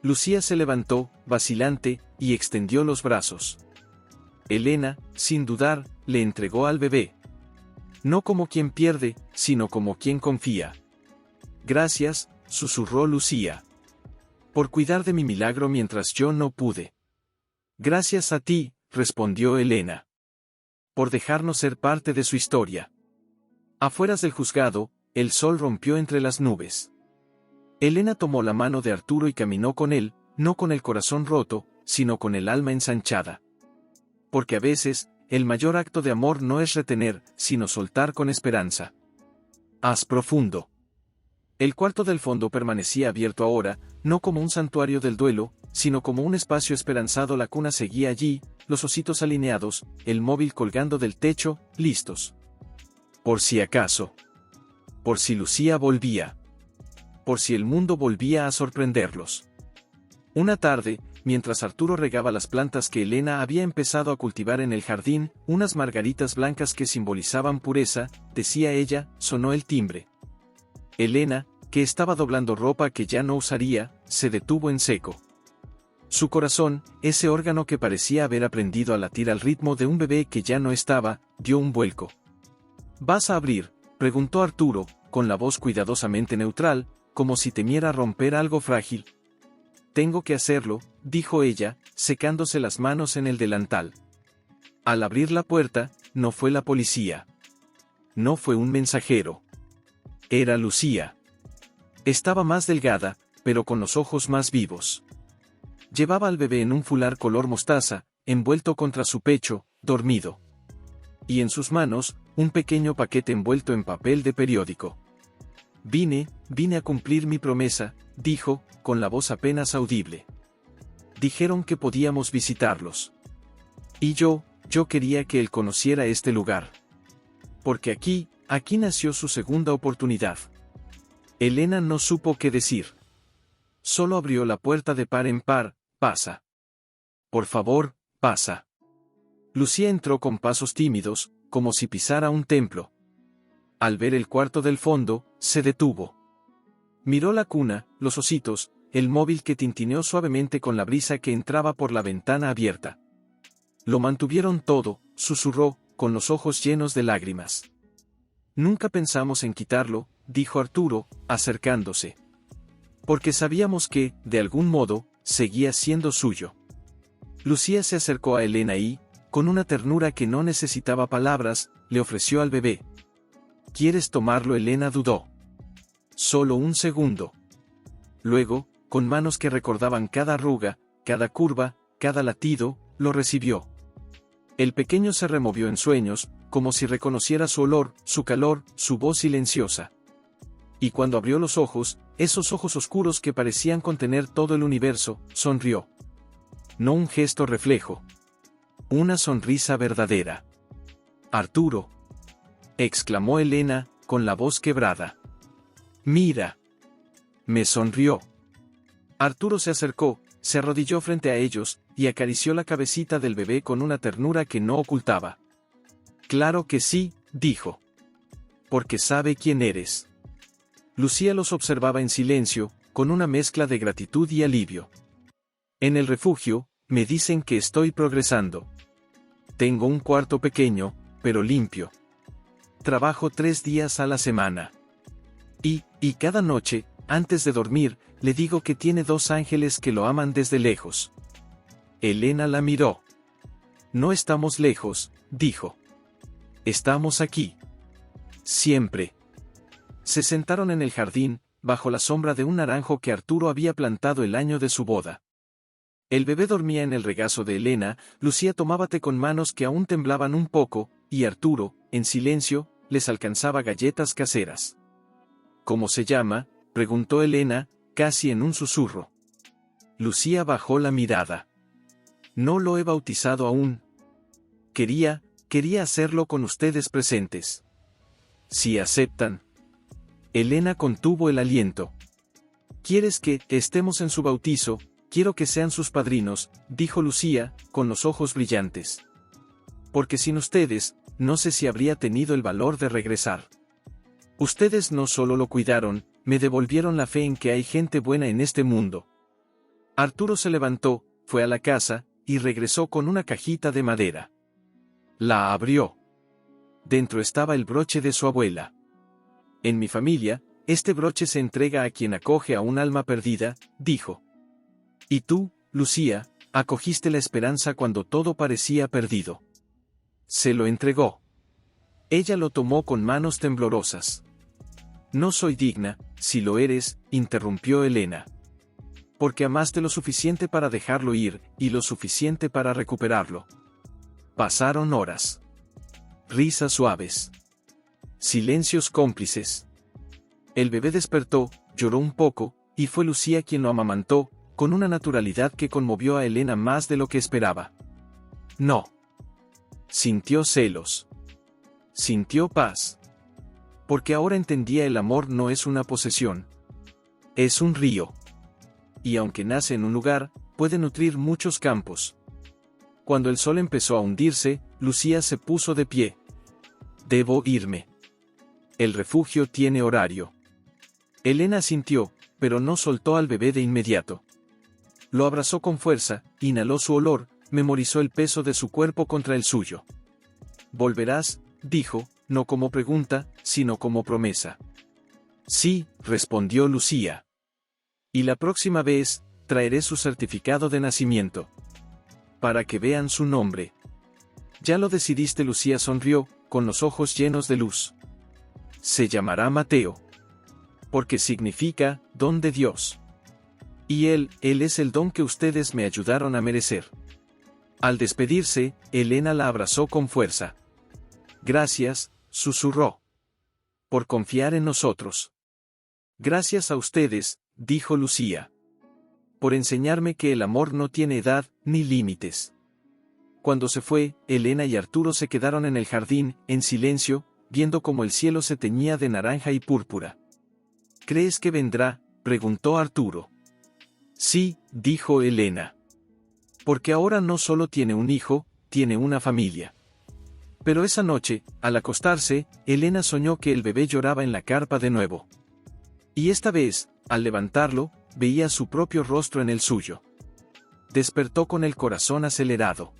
Lucía se levantó, vacilante, y extendió los brazos. Elena, sin dudar, le entregó al bebé. No como quien pierde, sino como quien confía. Gracias, susurró Lucía. Por cuidar de mi milagro mientras yo no pude. Gracias a ti, respondió Elena. Por dejarnos ser parte de su historia. Afueras del juzgado, el sol rompió entre las nubes. Elena tomó la mano de Arturo y caminó con él, no con el corazón roto, sino con el alma ensanchada. Porque a veces, el mayor acto de amor no es retener, sino soltar con esperanza. Haz profundo. El cuarto del fondo permanecía abierto ahora, no como un santuario del duelo, sino como un espacio esperanzado. La cuna seguía allí, los ositos alineados, el móvil colgando del techo, listos. Por si acaso. Por si Lucía volvía. Por si el mundo volvía a sorprenderlos. Una tarde, mientras Arturo regaba las plantas que Elena había empezado a cultivar en el jardín, unas margaritas blancas que simbolizaban pureza, decía ella, sonó el timbre. Elena, que estaba doblando ropa que ya no usaría, se detuvo en seco. Su corazón, ese órgano que parecía haber aprendido a latir al ritmo de un bebé que ya no estaba, dio un vuelco. ¿Vas a abrir?, preguntó Arturo, con la voz cuidadosamente neutral, como si temiera romper algo frágil. Tengo que hacerlo, dijo ella, secándose las manos en el delantal. Al abrir la puerta, no fue la policía. No fue un mensajero. Era Lucía. Estaba más delgada, pero con los ojos más vivos. Llevaba al bebé en un fular color mostaza, envuelto contra su pecho, dormido. Y en sus manos, un pequeño paquete envuelto en papel de periódico. Vine a cumplir mi promesa, dijo, con la voz apenas audible. Dijeron que podíamos visitarlos. Y yo quería que él conociera este lugar. Porque aquí nació su segunda oportunidad. Elena no supo qué decir. Solo abrió la puerta de par en par. Pasa. Por favor, pasa. Lucía entró con pasos tímidos, como si pisara un templo. Al ver el cuarto del fondo, se detuvo. Miró la cuna, los ositos, el móvil que tintineó suavemente con la brisa que entraba por la ventana abierta. Lo mantuvieron todo, susurró, con los ojos llenos de lágrimas. Nunca pensamos en quitarlo, dijo Arturo, acercándose. Porque sabíamos que, de algún modo, seguía siendo suyo. Lucía se acercó a Elena y, con una ternura que no necesitaba palabras, le ofreció al bebé. ¿Quieres tomarlo? Elena dudó. Solo un segundo. Luego, con manos que recordaban cada arruga, cada curva, cada latido, lo recibió. El pequeño se removió en sueños, como si reconociera su olor, su calor, su voz silenciosa. Y cuando abrió los ojos, esos ojos oscuros que parecían contener todo el universo, sonrió. No un gesto reflejo. Una sonrisa verdadera. Arturo. Exclamó Elena, con la voz quebrada. Mira. Me sonrió. Arturo se acercó, se arrodilló frente a ellos, y acarició la cabecita del bebé con una ternura que no ocultaba. Claro que sí, dijo. Porque sabe quién eres. Lucía los observaba en silencio, con una mezcla de gratitud y alivio. En el refugio, me dicen que estoy progresando. Tengo un cuarto pequeño, pero limpio. Trabajo 3 días a la semana. Y cada noche, antes de dormir, le digo que tiene 2 ángeles que lo aman desde lejos. Elena la miró. No estamos lejos, dijo. Estamos aquí. Siempre. Se sentaron en el jardín, bajo la sombra de un naranjo que Arturo había plantado el año de su boda. El bebé dormía en el regazo de Elena, Lucía tomaba té con manos que aún temblaban un poco, y Arturo, en silencio, les alcanzaba galletas caseras. ¿Cómo se llama?, preguntó Elena, casi en un susurro. Lucía bajó la mirada. No lo he bautizado aún. Quería hacerlo con ustedes presentes. Si aceptan. Elena contuvo el aliento. ¿Quieres que estemos en su bautizo? Quiero que sean sus padrinos, dijo Lucía, con los ojos brillantes. Porque sin ustedes, no sé si habría tenido el valor de regresar. Ustedes no solo lo cuidaron, me devolvieron la fe en que hay gente buena en este mundo. Arturo se levantó, fue a la casa, y regresó con una cajita de madera. La abrió. Dentro estaba el broche de su abuela. En mi familia, este broche se entrega a quien acoge a un alma perdida, dijo. Y tú, Lucía, acogiste la esperanza cuando todo parecía perdido. Se lo entregó. Ella lo tomó con manos temblorosas. No soy digna, si lo eres, interrumpió Elena. Porque amaste lo suficiente para dejarlo ir, y lo suficiente para recuperarlo. Pasaron horas. Risas suaves. Silencios cómplices. El bebé despertó, lloró un poco, y fue Lucía quien lo amamantó, con una naturalidad que conmovió a Elena más de lo que esperaba. No. Sintió celos. Sintió paz. porque ahora entendía el amor no es una posesión. Es un río. Y aunque nace en un lugar, puede nutrir muchos campos. Cuando el sol empezó a hundirse, Lucía se puso de pie. Debo irme. El refugio tiene horario. Elena asintió, pero no soltó al bebé de inmediato. Lo abrazó con fuerza, inhaló su olor, memorizó el peso de su cuerpo contra el suyo. «Volverás», dijo, no como pregunta, sino como promesa. «Sí», respondió Lucía. «Y la próxima vez, traeré su certificado de nacimiento. Para que vean su nombre». «¿Ya lo decidiste?», Lucía sonrió, con los ojos llenos de luz. «Se llamará Mateo. Porque significa, don de Dios. Y él es el don que ustedes me ayudaron a merecer». Al despedirse, Elena la abrazó con fuerza. «Gracias», susurró. «Por confiar en nosotros». «Gracias a ustedes», dijo Lucía. «Por enseñarme que el amor no tiene edad, ni límites». Cuando se fue, Elena y Arturo se quedaron en el jardín, en silencio, viendo cómo el cielo se teñía de naranja y púrpura. «¿Crees que vendrá?», preguntó Arturo. «Sí», dijo Elena. «Porque ahora no solo tiene un hijo, tiene una familia». Pero esa noche, al acostarse, Elena soñó que el bebé lloraba en la carpa de nuevo. Y esta vez, al levantarlo, veía su propio rostro en el suyo. Despertó con el corazón acelerado.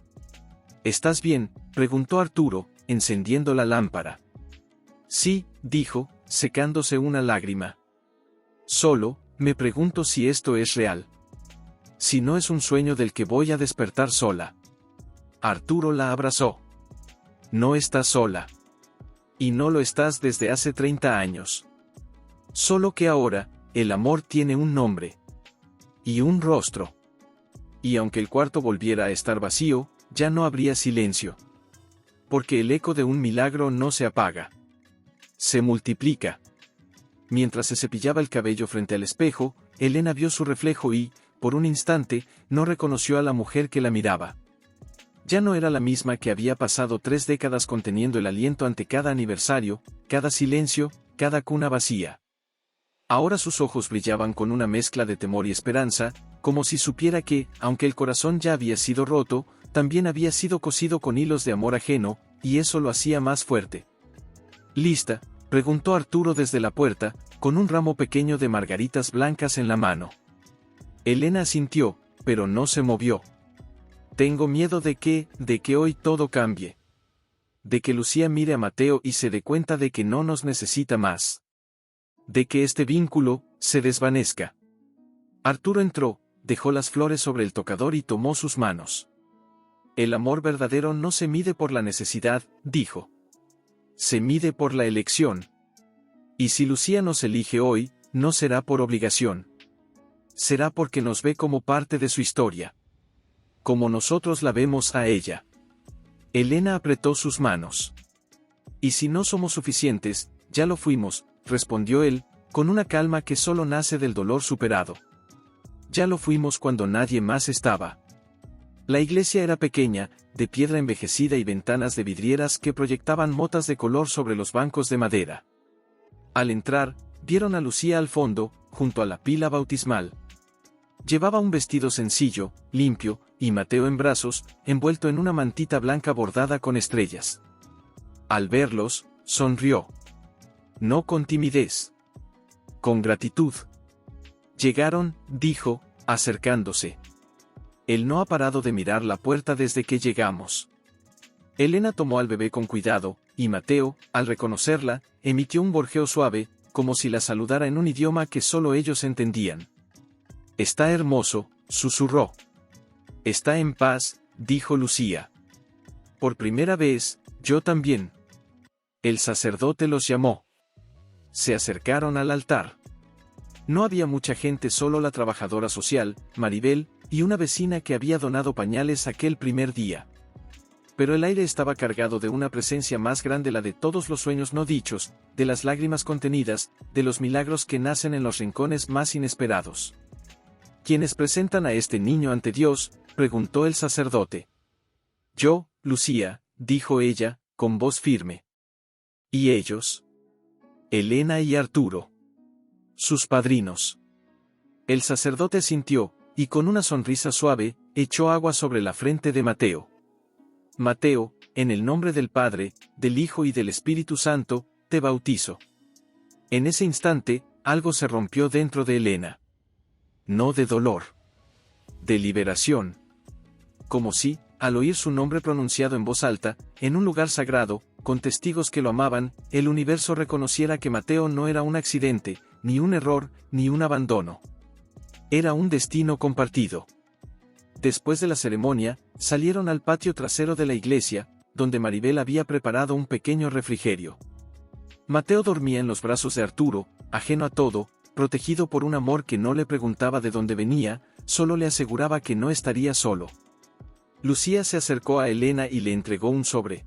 «¿Estás bien?», preguntó Arturo, encendiendo la lámpara. «Sí», dijo, secándose una lágrima. «Solo, me pregunto si esto es real. Si no es un sueño del que voy a despertar sola». Arturo la abrazó. «No estás sola. Y no lo estás desde hace 30 años. Solo que ahora, el amor tiene un nombre. Y un rostro. Y aunque el cuarto volviera a estar vacío, ya no habría silencio. Porque el eco de un milagro no se apaga. Se multiplica». Mientras se cepillaba el cabello frente al espejo, Elena vio su reflejo y, por un instante, no reconoció a la mujer que la miraba. Ya no era la misma que había pasado 3 décadas conteniendo el aliento ante cada aniversario, cada silencio, cada cuna vacía. Ahora sus ojos brillaban con una mezcla de temor y esperanza, como si supiera que, aunque el corazón ya había sido roto, también había sido cosido con hilos de amor ajeno, y eso lo hacía más fuerte. «¿Lista?», preguntó Arturo desde la puerta, con un ramo pequeño de margaritas blancas en la mano. Elena asintió, pero no se movió. «Tengo miedo de que hoy todo cambie. De que Lucía mire a Mateo y se dé cuenta de que no nos necesita más. De que este vínculo se desvanezca». Arturo entró, dejó las flores sobre el tocador y tomó sus manos. «El amor verdadero no se mide por la necesidad», dijo. «Se mide por la elección. Y si Lucía nos elige hoy, no será por obligación. Será porque nos ve como parte de su historia. Como nosotros la vemos a ella». Elena apretó sus manos. «Y si no somos suficientes, ya lo fuimos», respondió él, con una calma que solo nace del dolor superado. «Ya lo fuimos cuando nadie más estaba». La iglesia era pequeña, de piedra envejecida y ventanas de vidrieras que proyectaban motas de color sobre los bancos de madera. Al entrar, vieron a Lucía al fondo, junto a la pila bautismal. Llevaba un vestido sencillo, limpio, y Mateo en brazos, envuelto en una mantita blanca bordada con estrellas. Al verlos, sonrió. No con timidez. Con gratitud. «Llegaron», dijo, acercándose. «Él no ha parado de mirar la puerta desde que llegamos». Elena tomó al bebé con cuidado, y Mateo, al reconocerla, emitió un gorjeo suave, como si la saludara en un idioma que solo ellos entendían. «Está hermoso», susurró. «Está en paz», dijo Lucía. «Por primera vez, yo también». El sacerdote los llamó. Se acercaron al altar. No había mucha gente, solo la trabajadora social, Maribel, y una vecina que había donado pañales aquel primer día. Pero el aire estaba cargado de una presencia más grande, la de todos los sueños no dichos, de las lágrimas contenidas, de los milagros que nacen en los rincones más inesperados. «¿Quiénes presentan a este niño ante Dios?», preguntó el sacerdote. «Yo, Lucía», dijo ella, con voz firme. «¿Y ellos?». Elena y Arturo. Sus padrinos. El sacerdote asintió, y con una sonrisa suave, echó agua sobre la frente de Mateo. Mateo, en el nombre del Padre, del Hijo y del Espíritu Santo, te bautizo. En ese instante, algo se rompió dentro de Elena. No de dolor. De liberación. Como si, al oír su nombre pronunciado en voz alta, en un lugar sagrado, con testigos que lo amaban, el universo reconociera que Mateo no era un accidente, ni un error, ni un abandono. Era un destino compartido. Después de la ceremonia, salieron al patio trasero de la iglesia, donde Maribel había preparado un pequeño refrigerio. Mateo dormía en los brazos de Arturo, ajeno a todo, protegido por un amor que no le preguntaba de dónde venía, solo le aseguraba que no estaría solo. Lucía se acercó a Elena y le entregó un sobre.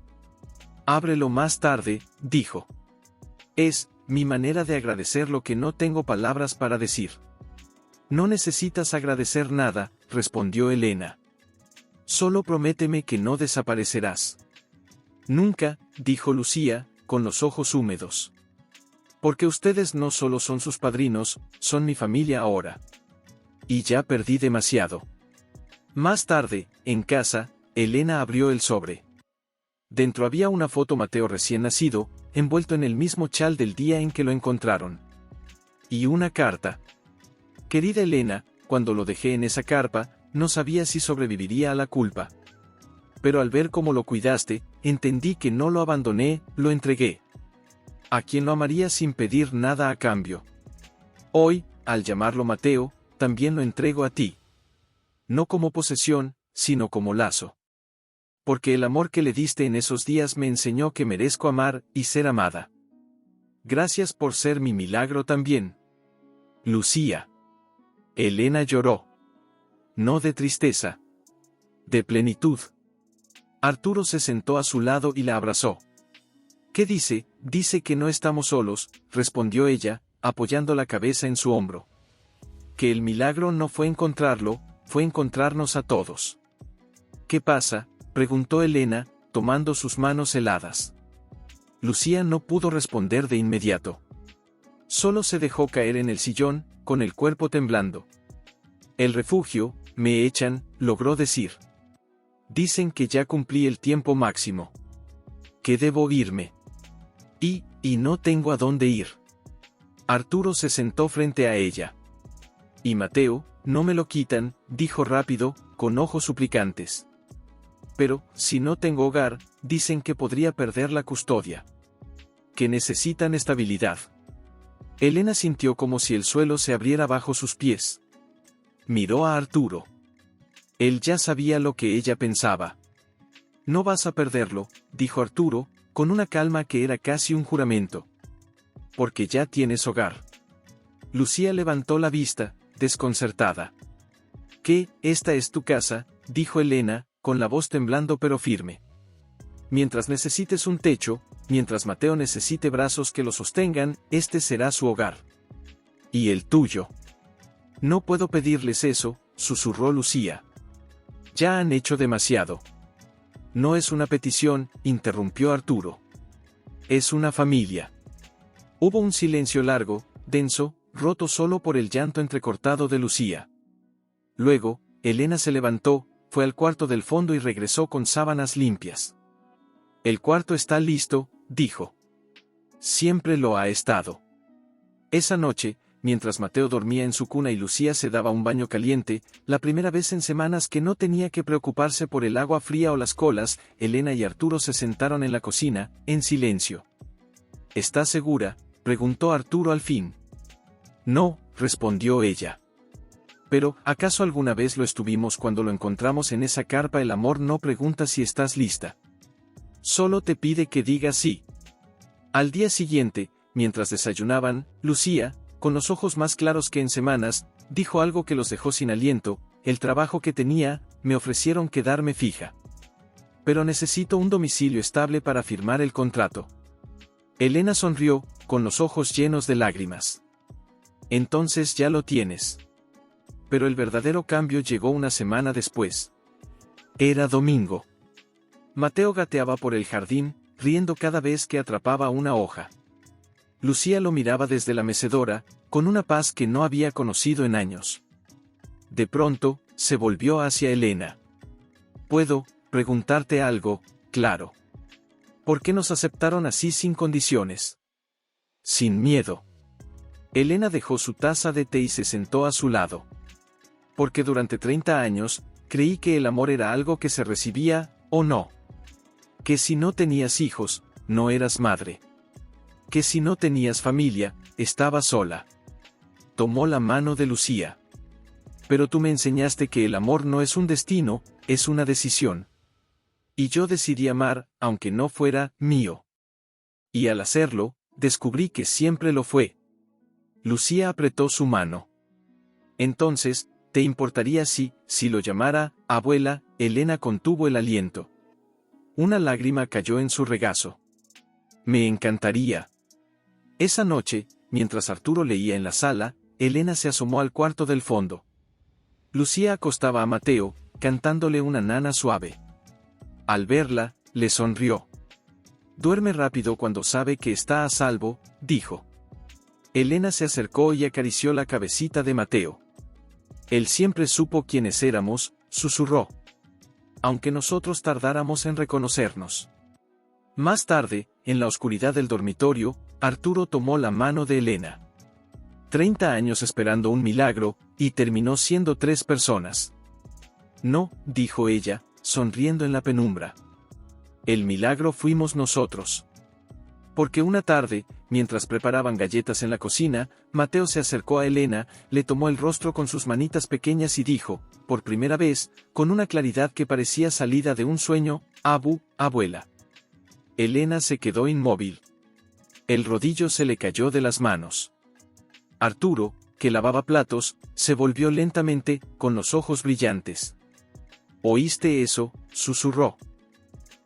«Ábrelo más tarde», dijo. «Es mi manera de agradecer lo que no tengo palabras para decir». «No necesitas agradecer nada», respondió Elena. «Solo prométeme que no desaparecerás». «Nunca», dijo Lucía, con los ojos húmedos. «Porque ustedes no solo son sus padrinos, son mi familia ahora. Y ya perdí demasiado». Más tarde, en casa, Elena abrió el sobre. Dentro había una foto Mateo recién nacido, envuelto en el mismo chal del día en que lo encontraron. Y una carta. «Querida Elena, cuando lo dejé en esa carpa, no sabía si sobreviviría a la culpa. Pero al ver cómo lo cuidaste, entendí que no lo abandoné, lo entregué. A quien lo amaría sin pedir nada a cambio. Hoy, al llamarlo Mateo, también lo entrego a ti. No como posesión, sino como lazo. Porque el amor que le diste en esos días me enseñó que merezco amar y ser amada. Gracias por ser mi milagro también. Lucía». Elena lloró. No de tristeza. De plenitud. Arturo se sentó a su lado y la abrazó. «¿Qué dice?», «Dice que no estamos solos», respondió ella, apoyando la cabeza en su hombro. «Que el milagro no fue encontrarlo, fue encontrarnos a todos». «¿Qué pasa?», preguntó Elena, tomando sus manos heladas. Lucía no pudo responder de inmediato. Solo se dejó caer en el sillón, con el cuerpo temblando. «El refugio, me echan», logró decir. «Dicen que ya cumplí el tiempo máximo. Que debo irme. Y no tengo a dónde ir». Arturo se sentó frente a ella. «Y Mateo, no me lo quitan», dijo rápido, con ojos suplicantes. «Pero, si no tengo hogar, dicen que podría perder la custodia. Que necesitan estabilidad». Elena sintió como si el suelo se abriera bajo sus pies. Miró a Arturo. Él ya sabía lo que ella pensaba. «No vas a perderlo», dijo Arturo, con una calma que era casi un juramento. «Porque ya tienes hogar». Lucía levantó la vista, desconcertada. «¿Qué? ¿Esta es tu casa?», dijo Elena, con la voz temblando pero firme. «Mientras necesites un techo, mientras Mateo necesite brazos que lo sostengan, este será su hogar. Y el tuyo». «No puedo pedirles eso», susurró Lucía. «Ya han hecho demasiado». «No es una petición», interrumpió Arturo. «Es una familia». Hubo un silencio largo, denso, roto solo por el llanto entrecortado de Lucía. Luego, Elena se levantó, fue al cuarto del fondo y regresó con sábanas limpias. «El cuarto está listo», dijo. «Siempre lo ha estado». Esa noche, mientras Mateo dormía en su cuna y Lucía se daba un baño caliente, la primera vez en semanas que no tenía que preocuparse por el agua fría o las colas, Elena y Arturo se sentaron en la cocina, en silencio. «¿Estás segura?», preguntó Arturo al fin. «No», respondió ella. «Pero, ¿acaso alguna vez lo estuvimos cuando lo encontramos en esa carpa? El amor no pregunta si estás lista. Solo te pide que digas sí». Al día siguiente, mientras desayunaban, Lucía, con los ojos más claros que en semanas, dijo algo que los dejó sin aliento: «El trabajo que tenía, me ofrecieron quedarme fija. Pero necesito un domicilio estable para firmar el contrato». Elena sonrió, con los ojos llenos de lágrimas. «Entonces ya lo tienes». Pero el verdadero cambio llegó una semana después. Era domingo. Mateo gateaba por el jardín, riendo cada vez que atrapaba una hoja. Lucía lo miraba desde la mecedora, con una paz que no había conocido en años. De pronto, se volvió hacia Elena. «¿Puedo preguntarte algo, claro? ¿Por qué nos aceptaron así sin condiciones? Sin miedo». Elena dejó su taza de té y se sentó a su lado. «Porque durante 30 años, creí que el amor era algo que se recibía, o no. Que si no tenías hijos, no eras madre. Que si no tenías familia, estabas sola». Tomó la mano de Lucía. «Pero tú me enseñaste que el amor no es un destino, es una decisión. Y yo decidí amar, aunque no fuera mío. Y al hacerlo, descubrí que siempre lo fue». Lucía apretó su mano. «Entonces, ¿te importaría si lo llamara, abuela?» Elena contuvo el aliento. Una lágrima cayó en su regazo. «Me encantaría». Esa noche, mientras Arturo leía en la sala, Elena se asomó al cuarto del fondo. Lucía acostaba a Mateo, cantándole una nana suave. Al verla, le sonrió. «Duerme rápido cuando sabe que está a salvo», dijo. Elena se acercó y acarició la cabecita de Mateo. «Él siempre supo quiénes éramos», susurró. «Aunque nosotros tardáramos en reconocernos». Más tarde, en la oscuridad del dormitorio, Arturo tomó la mano de Elena. 30 años esperando un milagro, y terminó siendo 3 personas. «No», dijo ella, sonriendo en la penumbra. «El milagro fuimos nosotros». Porque una tarde, mientras preparaban galletas en la cocina, Mateo se acercó a Elena, le tomó el rostro con sus manitas pequeñas y dijo, por primera vez, con una claridad que parecía salida de un sueño, abuela. Elena se quedó inmóvil. El rodillo se le cayó de las manos. Arturo, que lavaba platos, se volvió lentamente, con los ojos brillantes. «¿Oíste eso?», susurró.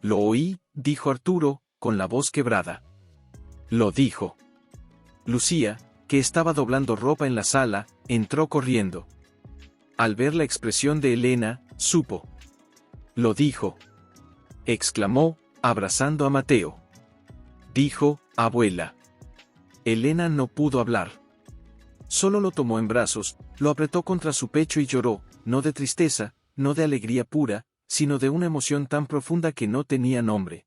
«Lo oí», dijo Arturo, con la voz quebrada. «Lo dijo». Lucía, que estaba doblando ropa en la sala, entró corriendo. Al ver la expresión de Elena, supo. «Lo dijo», exclamó, abrazando a Mateo. «Dijo, abuela». Elena no pudo hablar. Solo lo tomó en brazos, lo apretó contra su pecho y lloró, no de tristeza, no de alegría pura, sino de una emoción tan profunda que no tenía nombre.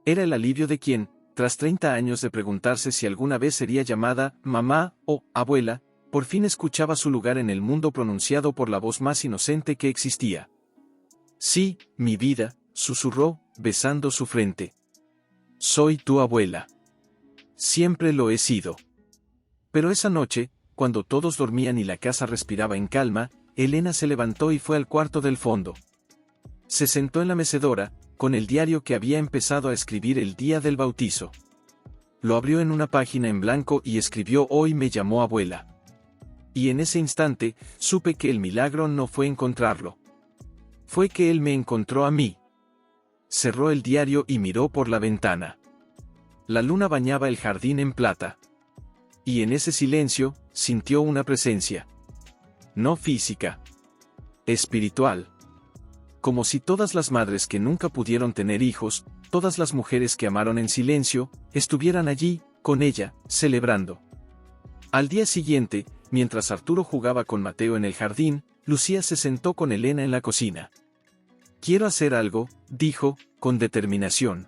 Era el alivio de quien, tras 30 años de preguntarse si alguna vez sería llamada mamá o abuela, por fin escuchaba su lugar en el mundo pronunciado por la voz más inocente que existía. «Sí, mi vida», susurró, besando su frente. «Soy tu abuela. Siempre lo he sido». Pero esa noche, cuando todos dormían y la casa respiraba en calma, Elena se levantó y fue al cuarto del fondo. Se sentó en la mecedora, con el diario que había empezado a escribir el día del bautizo. Lo abrió en una página en blanco y escribió: «Hoy me llamó abuela». Y en ese instante, supe que el milagro no fue encontrarlo. Fue que él me encontró a mí. Cerró el diario y miró por la ventana. La luna bañaba el jardín en plata. Y en ese silencio, sintió una presencia. No física. Espiritual. Como si todas las madres que nunca pudieron tener hijos, todas las mujeres que amaron en silencio, estuvieran allí, con ella, celebrando. Al día siguiente, mientras Arturo jugaba con Mateo en el jardín, Lucía se sentó con Elena en la cocina. «Quiero hacer algo», dijo, con determinación.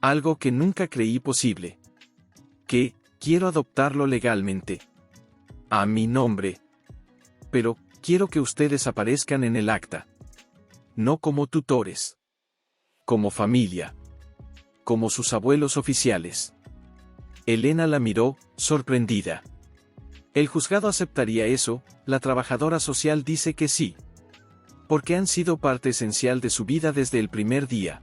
«Algo que nunca creí posible. Quiero adoptarlo legalmente. A mi nombre. Pero, quiero que ustedes aparezcan en el acta. No como tutores. Como familia. Como sus abuelos oficiales». Elena la miró, sorprendida. «¿El juzgado aceptaría eso?», la trabajadora social dice que sí. «Porque han sido parte esencial de su vida desde el primer día.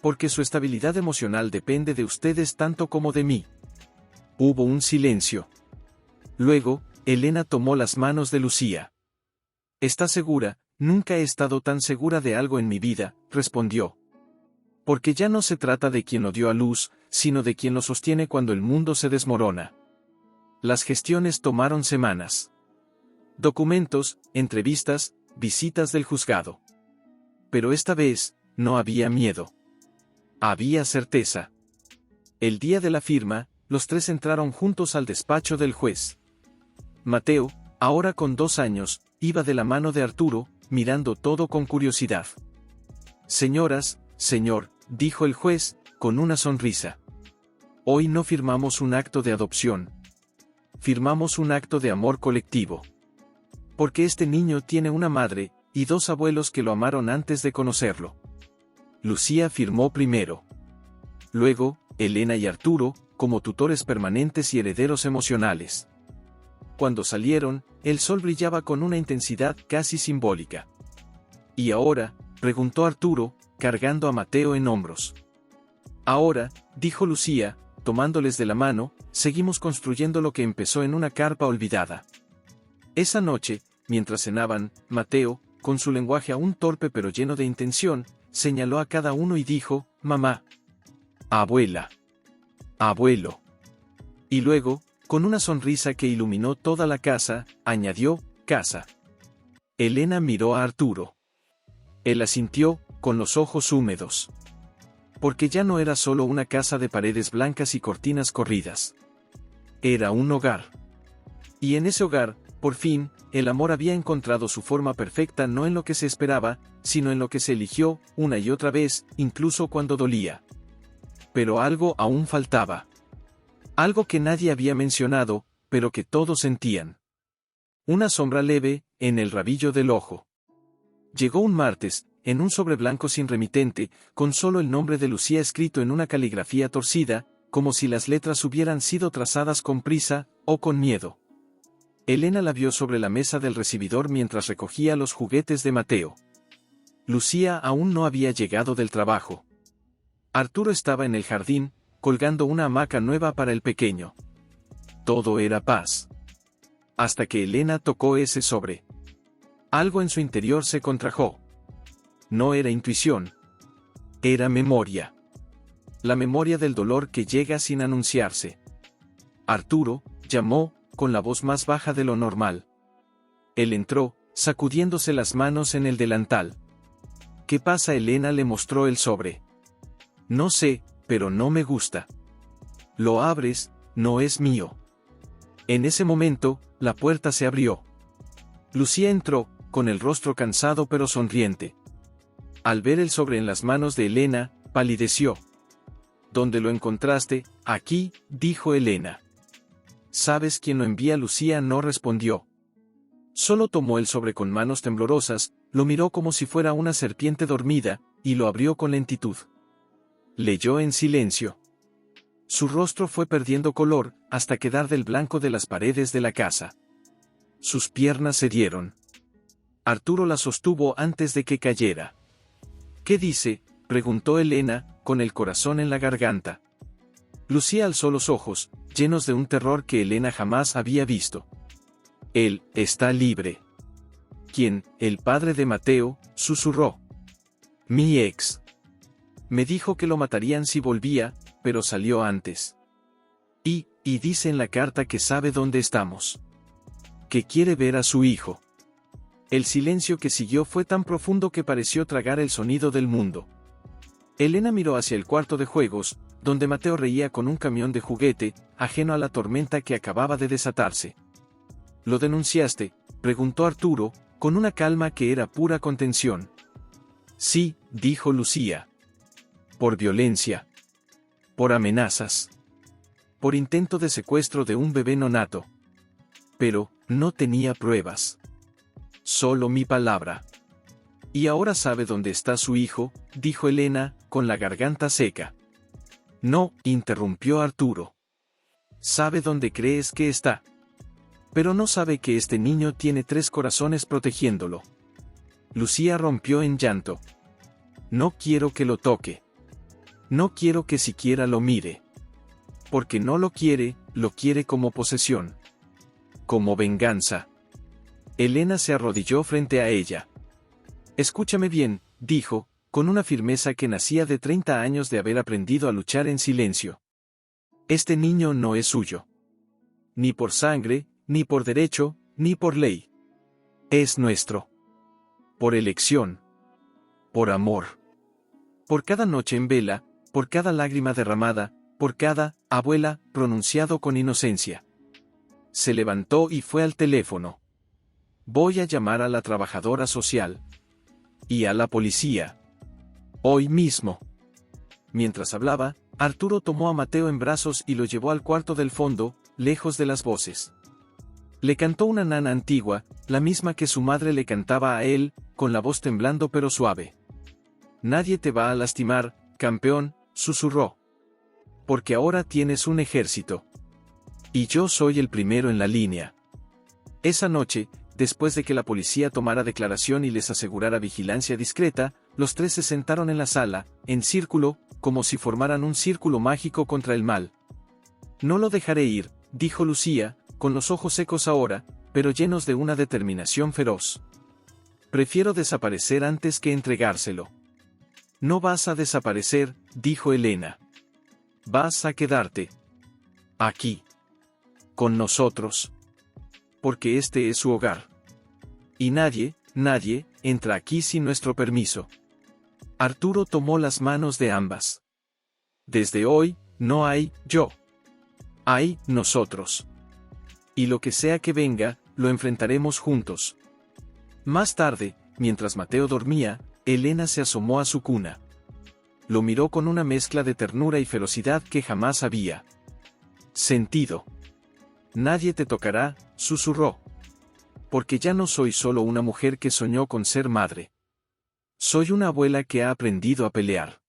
Porque su estabilidad emocional depende de ustedes tanto como de mí». Hubo un silencio. Luego, Elena tomó las manos de Lucía. «¿Está segura?». «Nunca he estado tan segura de algo en mi vida», respondió. «Porque ya no se trata de quien lo dio a luz, sino de quien lo sostiene cuando el mundo se desmorona». Las gestiones tomaron semanas. Documentos, entrevistas, visitas del juzgado. Pero esta vez, no había miedo. Había certeza. El día de la firma, los tres entraron juntos al despacho del juez. Mateo, ahora con 2 años, iba de la mano de Arturo, mirando todo con curiosidad. Señoras, señor, dijo el juez, con una sonrisa. Hoy no firmamos un acto de adopción. Firmamos un acto de amor colectivo. Porque este niño tiene una madre, y 2 abuelos que lo amaron antes de conocerlo. Lucía firmó primero. Luego, Elena y Arturo, como tutores permanentes y herederos emocionales. Cuando salieron, el sol brillaba con una intensidad casi simbólica. ¿Y ahora?, preguntó Arturo, cargando a Mateo en hombros. Ahora, dijo Lucía, tomándoles de la mano, seguimos construyendo lo que empezó en una carpa olvidada. Esa noche, mientras cenaban, Mateo, con su lenguaje aún torpe pero lleno de intención, señaló a cada uno y dijo, mamá, abuela, abuelo. Y luego, con una sonrisa que iluminó toda la casa, añadió, casa. Elena miró a Arturo. Él asintió, con los ojos húmedos. Porque ya no era solo una casa de paredes blancas y cortinas corridas. Era un hogar. Y en ese hogar, por fin, el amor había encontrado su forma perfecta no en lo que se esperaba, sino en lo que se eligió, una y otra vez, incluso cuando dolía. Pero algo aún faltaba. Algo que nadie había mencionado, pero que todos sentían. Una sombra leve, en el rabillo del ojo. Llegó un martes, en un sobre blanco sin remitente, con solo el nombre de Lucía escrito en una caligrafía torcida, como si las letras hubieran sido trazadas con prisa, o con miedo. Elena la vio sobre la mesa del recibidor mientras recogía los juguetes de Mateo. Lucía aún no había llegado del trabajo. Arturo estaba en el jardín, colgando una hamaca nueva para el pequeño. Todo era paz. Hasta que Elena tocó ese sobre. Algo en su interior se contrajo. No era intuición. Era memoria. La memoria del dolor que llega sin anunciarse. Arturo, llamó, con la voz más baja de lo normal. Él entró, sacudiéndose las manos en el delantal. ¿Qué pasa? Elena le mostró el sobre. No sé, pero no me gusta. Lo abres, no es mío. En ese momento, la puerta se abrió. Lucía entró, con el rostro cansado pero sonriente. Al ver el sobre en las manos de Elena, palideció. ¿Dónde lo encontraste? Aquí, dijo Elena. ¿Sabes quién lo envía? Lucía no respondió. Solo tomó el sobre con manos temblorosas, lo miró como si fuera una serpiente dormida, y lo abrió con lentitud. Leyó en silencio. Su rostro fue perdiendo color, hasta quedar del blanco de las paredes de la casa. Sus piernas cedieron. Arturo la sostuvo antes de que cayera. ¿Qué dice?, preguntó Elena, con el corazón en la garganta. Lucía alzó los ojos, llenos de un terror que Elena jamás había visto. Él está libre. ¿Quién? El padre de Mateo, susurró. Mi ex. Me dijo que lo matarían si volvía, pero salió antes. Y dice en la carta que sabe dónde estamos. Que quiere ver a su hijo. El silencio que siguió fue tan profundo que pareció tragar el sonido del mundo. Elena miró hacia el cuarto de juegos, donde Mateo reía con un camión de juguete, ajeno a la tormenta que acababa de desatarse. ¿Lo denunciaste?, preguntó Arturo, con una calma que era pura contención. Sí, dijo Lucía. Por violencia. Por amenazas. Por intento de secuestro de un bebé nonato. Pero, no tenía pruebas. Solo mi palabra. Y ahora sabe dónde está su hijo, dijo Elena, con la garganta seca. No, interrumpió Arturo. Sabe dónde crees que está. Pero no sabe que este niño tiene 3 corazones protegiéndolo. Lucía rompió en llanto. No quiero que lo toque. No quiero que siquiera lo mire. Porque no lo quiere como posesión. Como venganza. Elena se arrodilló frente a ella. Escúchame bien, dijo, con una firmeza que nacía de 30 años de haber aprendido a luchar en silencio. Este niño no es suyo. Ni por sangre, ni por derecho, ni por ley. Es nuestro. Por elección. Por amor. Por cada noche en vela, por cada lágrima derramada, por cada abuela pronunciado con inocencia. Se levantó y fue al teléfono. Voy a llamar a la trabajadora social. Y a la policía. Hoy mismo. Mientras hablaba, Arturo tomó a Mateo en brazos y lo llevó al cuarto del fondo, lejos de las voces. Le cantó una nana antigua, la misma que su madre le cantaba a él, con la voz temblando pero suave. Nadie te va a lastimar, campeón, susurró. Porque ahora tienes un ejército. Y yo soy el primero en la línea. Esa noche, después de que la policía tomara declaración y les asegurara vigilancia discreta, los tres se sentaron en la sala, en círculo, como si formaran un círculo mágico contra el mal. No lo dejaré ir, dijo Lucía, con los ojos secos ahora, pero llenos de una determinación feroz. Prefiero desaparecer antes que entregárselo. No vas a desaparecer, dijo Elena. Vas a quedarte. Aquí. Con nosotros. Porque este es su hogar. Y nadie entra aquí sin nuestro permiso. Arturo tomó las manos de ambas. Desde hoy, no hay yo. Hay nosotros. Y lo que sea que venga, lo enfrentaremos juntos. Más tarde, mientras Mateo dormía, Elena se asomó a su cuna. Lo miró con una mezcla de ternura y ferocidad que jamás había sentido. Nadie te tocará, susurró. Porque ya no soy solo una mujer que soñó con ser madre. Soy una abuela que ha aprendido a pelear.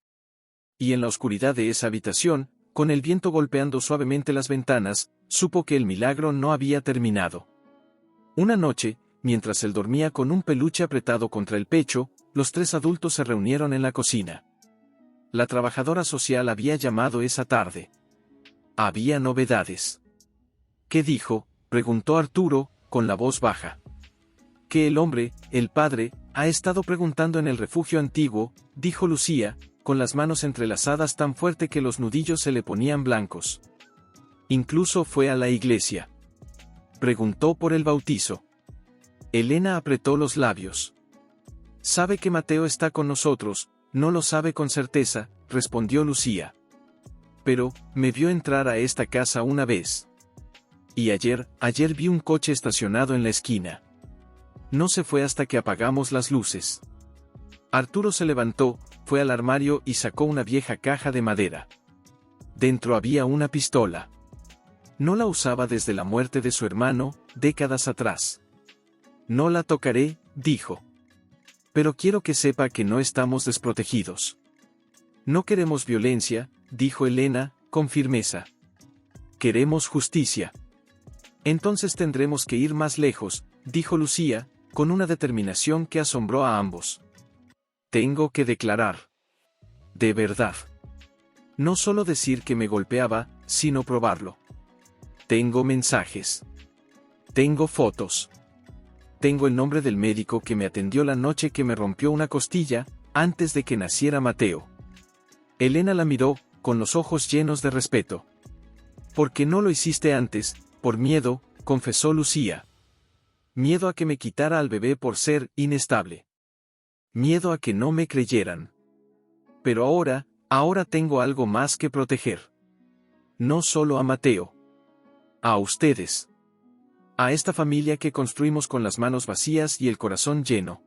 Y en la oscuridad de esa habitación, con el viento golpeando suavemente las ventanas, supo que el milagro no había terminado. Una noche, mientras él dormía con un peluche apretado contra el pecho, los tres adultos se reunieron en la cocina. La trabajadora social había llamado esa tarde. Había novedades. ¿Qué dijo?, preguntó Arturo, con la voz baja. Que el hombre, el padre, ha estado preguntando en el refugio antiguo, dijo Lucía, con las manos entrelazadas tan fuerte que los nudillos se le ponían blancos. Incluso fue a la iglesia. Preguntó por el bautizo. Elena apretó los labios. Sabe que Mateo está con nosotros, no lo sabe con certeza, respondió Lucía. Pero, me vio entrar a esta casa una vez. Y ayer vi un coche estacionado en la esquina. No se fue hasta que apagamos las luces. Arturo se levantó, fue al armario y sacó una vieja caja de madera. Dentro había una pistola. No la usaba desde la muerte de su hermano, décadas atrás. No la tocaré, dijo. Pero quiero que sepa que no estamos desprotegidos. No queremos violencia, dijo Elena, con firmeza. Queremos justicia. Entonces tendremos que ir más lejos, dijo Lucía, con una determinación que asombró a ambos. Tengo que declarar. De verdad. No solo decir que me golpeaba, sino probarlo. Tengo mensajes. Tengo fotos. Tengo el nombre del médico que me atendió la noche que me rompió una costilla, antes de que naciera Mateo. Elena la miró, con los ojos llenos de respeto. ¿Por qué no lo hiciste antes? Por miedo, confesó Lucía. Miedo a que me quitara al bebé por ser inestable. Miedo a que no me creyeran. Pero ahora tengo algo más que proteger. No solo a Mateo. A ustedes. A esta familia que construimos con las manos vacías y el corazón lleno.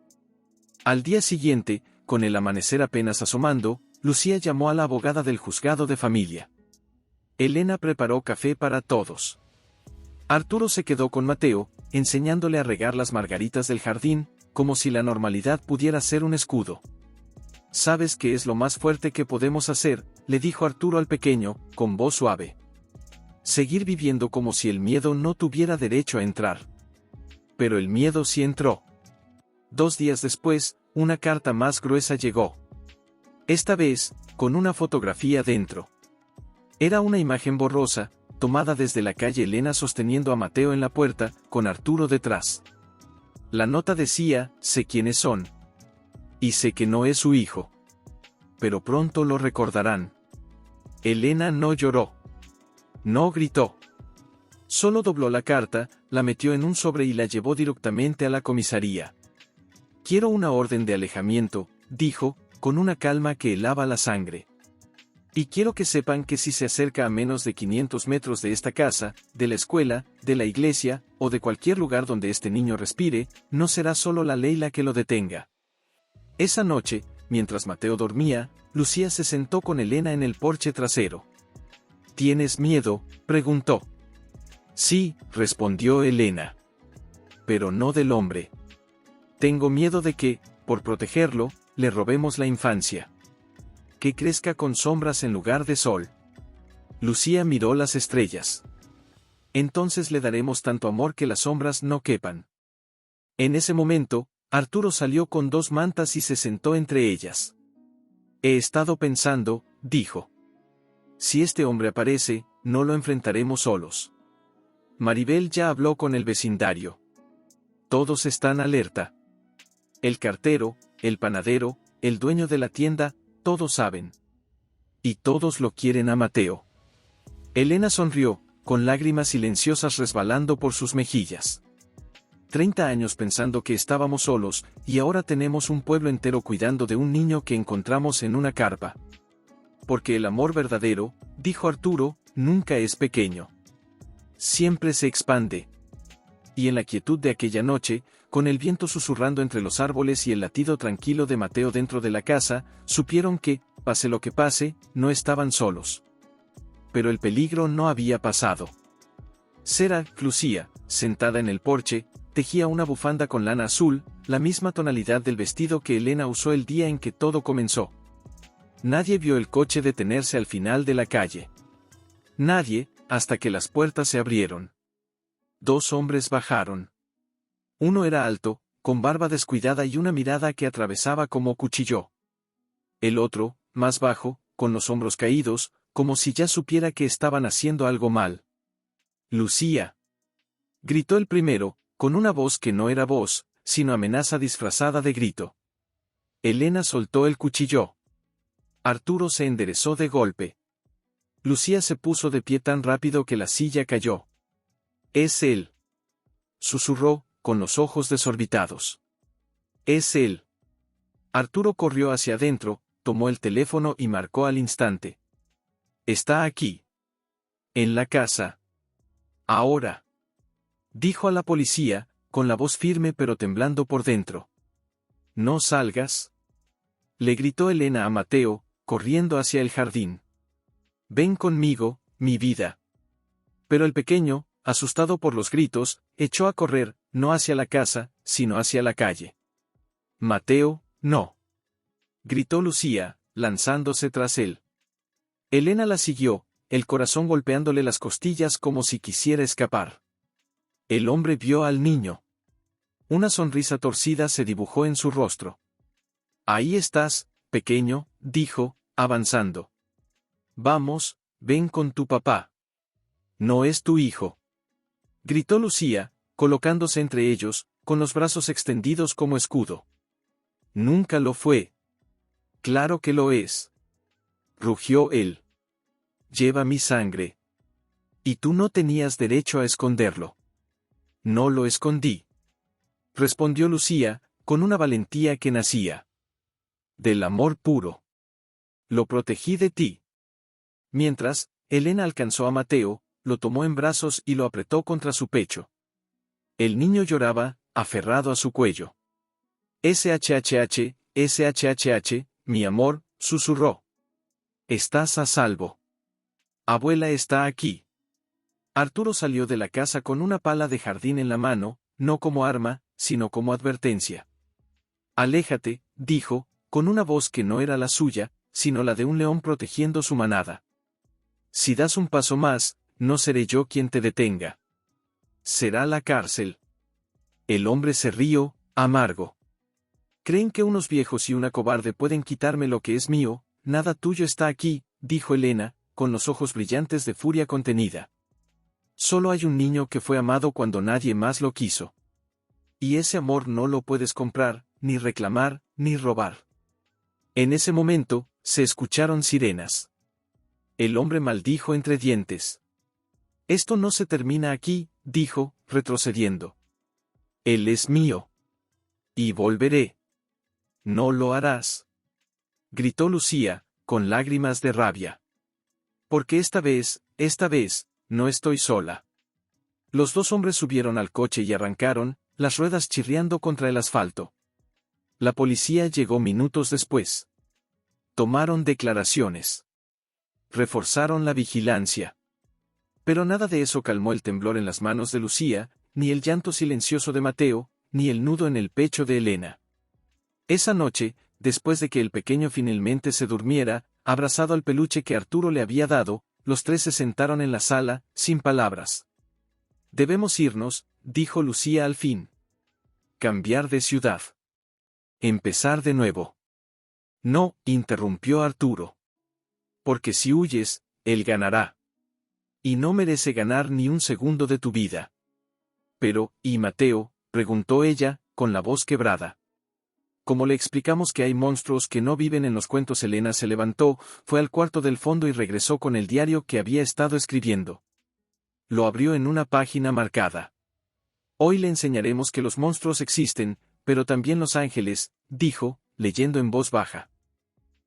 Al día siguiente, con el amanecer apenas asomando, Lucía llamó a la abogada del juzgado de familia. Elena preparó café para todos. Arturo se quedó con Mateo, enseñándole a regar las margaritas del jardín, como si la normalidad pudiera ser un escudo. ¿Sabes qué es lo más fuerte que podemos hacer?, le dijo Arturo al pequeño, con voz suave. Seguir viviendo como si el miedo no tuviera derecho a entrar. Pero el miedo sí entró. 2 días después, una carta más gruesa llegó. Esta vez, con una fotografía dentro. Era una imagen borrosa, tomada desde la calle Elena sosteniendo a Mateo en la puerta, con Arturo detrás. La nota decía, sé quiénes son. Y sé que no es su hijo. Pero pronto lo recordarán. Elena no lloró. No gritó. Solo dobló la carta, la metió en un sobre y la llevó directamente a la comisaría. Quiero una orden de alejamiento, dijo, con una calma que helaba la sangre. Y quiero que sepan que si se acerca a menos de 500 metros de esta casa, de la escuela, de la iglesia, o de cualquier lugar donde este niño respire, no será solo la ley la que lo detenga. Esa noche, mientras Mateo dormía, Lucía se sentó con Elena en el porche trasero. ¿Tienes miedo?, preguntó. Sí, respondió Elena. Pero no del hombre. Tengo miedo de que, por protegerlo, le robemos la infancia. Que crezca con sombras en lugar de sol. Lucía miró las estrellas. Entonces le daremos tanto amor que las sombras no quepan. En ese momento, Arturo salió con 2 mantas y se sentó entre ellas. He estado pensando, dijo. Si este hombre aparece, no lo enfrentaremos solos. Maribel ya habló con el vecindario. Todos están alerta. El cartero, el panadero, el dueño de la tienda, todos saben. Y todos lo quieren a Mateo. Elena sonrió, con lágrimas silenciosas resbalando por sus mejillas. 30 años pensando que estábamos solos, y ahora tenemos un pueblo entero cuidando de un niño que encontramos en una carpa. Porque el amor verdadero, dijo Arturo, nunca es pequeño. Siempre se expande. Y en la quietud de aquella noche, con el viento susurrando entre los árboles y el latido tranquilo de Mateo dentro de la casa, supieron que, pase lo que pase, no estaban solos. Pero el peligro no había pasado. Sera, Lucía, sentada en el porche, tejía una bufanda con lana azul, la misma tonalidad del vestido que Elena usó el día en que todo comenzó. Nadie vio el coche detenerse al final de la calle. Nadie, hasta que las puertas se abrieron. 2 hombres bajaron. Uno era alto, con barba descuidada y una mirada que atravesaba como cuchillo. El otro, más bajo, con los hombros caídos, como si ya supiera que estaban haciendo algo mal. Lucía. Gritó el primero, con una voz que no era voz, sino amenaza disfrazada de grito. Elena soltó el cuchillo. Arturo se enderezó de golpe. Lucía se puso de pie tan rápido que la silla cayó. Es él. Susurró, con los ojos desorbitados. Es él. Arturo corrió hacia adentro, tomó el teléfono y marcó al instante. Está aquí. En la casa. Ahora. Dijo a la policía, con la voz firme pero temblando por dentro. No salgas. Le gritó Elena a Mateo, corriendo hacia el jardín. Ven conmigo, mi vida. Pero el pequeño, asustado por los gritos, echó a correr, no hacia la casa, sino hacia la calle. Mateo, no. Gritó Lucía, lanzándose tras él. Elena la siguió, el corazón golpeándole las costillas como si quisiera escapar. El hombre vio al niño. Una sonrisa torcida se dibujó en su rostro. Ahí estás, pequeño, dijo, avanzando. Vamos, ven con tu papá. No es tu hijo. Gritó Lucía, colocándose entre ellos, con los brazos extendidos como escudo. Nunca lo fue. Claro que lo es. Rugió él. Lleva mi sangre. Y tú no tenías derecho a esconderlo. No lo escondí. Respondió Lucía, con una valentía que nacía del amor puro. Lo protegí de ti. Mientras, Elena alcanzó a Mateo, lo tomó en brazos y lo apretó contra su pecho. El niño lloraba, aferrado a su cuello. SHHH, SHHH, mi amor, susurró. Estás a salvo. Abuela está aquí. Arturo salió de la casa con una pala de jardín en la mano, no como arma, sino como advertencia. Aléjate, dijo, con una voz que no era la suya, sino la de un león protegiendo su manada. Si das un paso más, no seré yo quien te detenga. Será la cárcel. El hombre se rió, amargo. ¿Creen que unos viejos y una cobarde pueden quitarme lo que es mío? Nada tuyo está aquí, dijo Elena, con los ojos brillantes de furia contenida. Solo hay un niño que fue amado cuando nadie más lo quiso. Y ese amor no lo puedes comprar, ni reclamar, ni robar. En ese momento, se escucharon sirenas. El hombre maldijo entre dientes. Esto no se termina aquí, dijo, retrocediendo. Él es mío. Y volveré. No lo harás. Gritó Lucía, con lágrimas de rabia. Porque esta vez, no estoy sola. Los dos hombres subieron al coche y arrancaron, las ruedas chirriando contra el asfalto. La policía llegó minutos después. Tomaron declaraciones. Reforzaron la vigilancia. Pero nada de eso calmó el temblor en las manos de Lucía, ni el llanto silencioso de Mateo, ni el nudo en el pecho de Elena. Esa noche, después de que el pequeño finalmente se durmiera, abrazado al peluche que Arturo le había dado, los tres se sentaron en la sala, sin palabras. Debemos irnos, dijo Lucía al fin. Cambiar de ciudad. Empezar de nuevo. No, interrumpió Arturo. Porque si huyes, él ganará. Y no merece ganar ni un segundo de tu vida. Pero, ¿y Mateo?, preguntó ella, con la voz quebrada. Como le explicamos que hay monstruos que no viven en los cuentos, Elena se levantó, fue al cuarto del fondo y regresó con el diario que había estado escribiendo. Lo abrió en una página marcada. Hoy le enseñaremos que los monstruos existen, pero también los ángeles, dijo, leyendo en voz baja.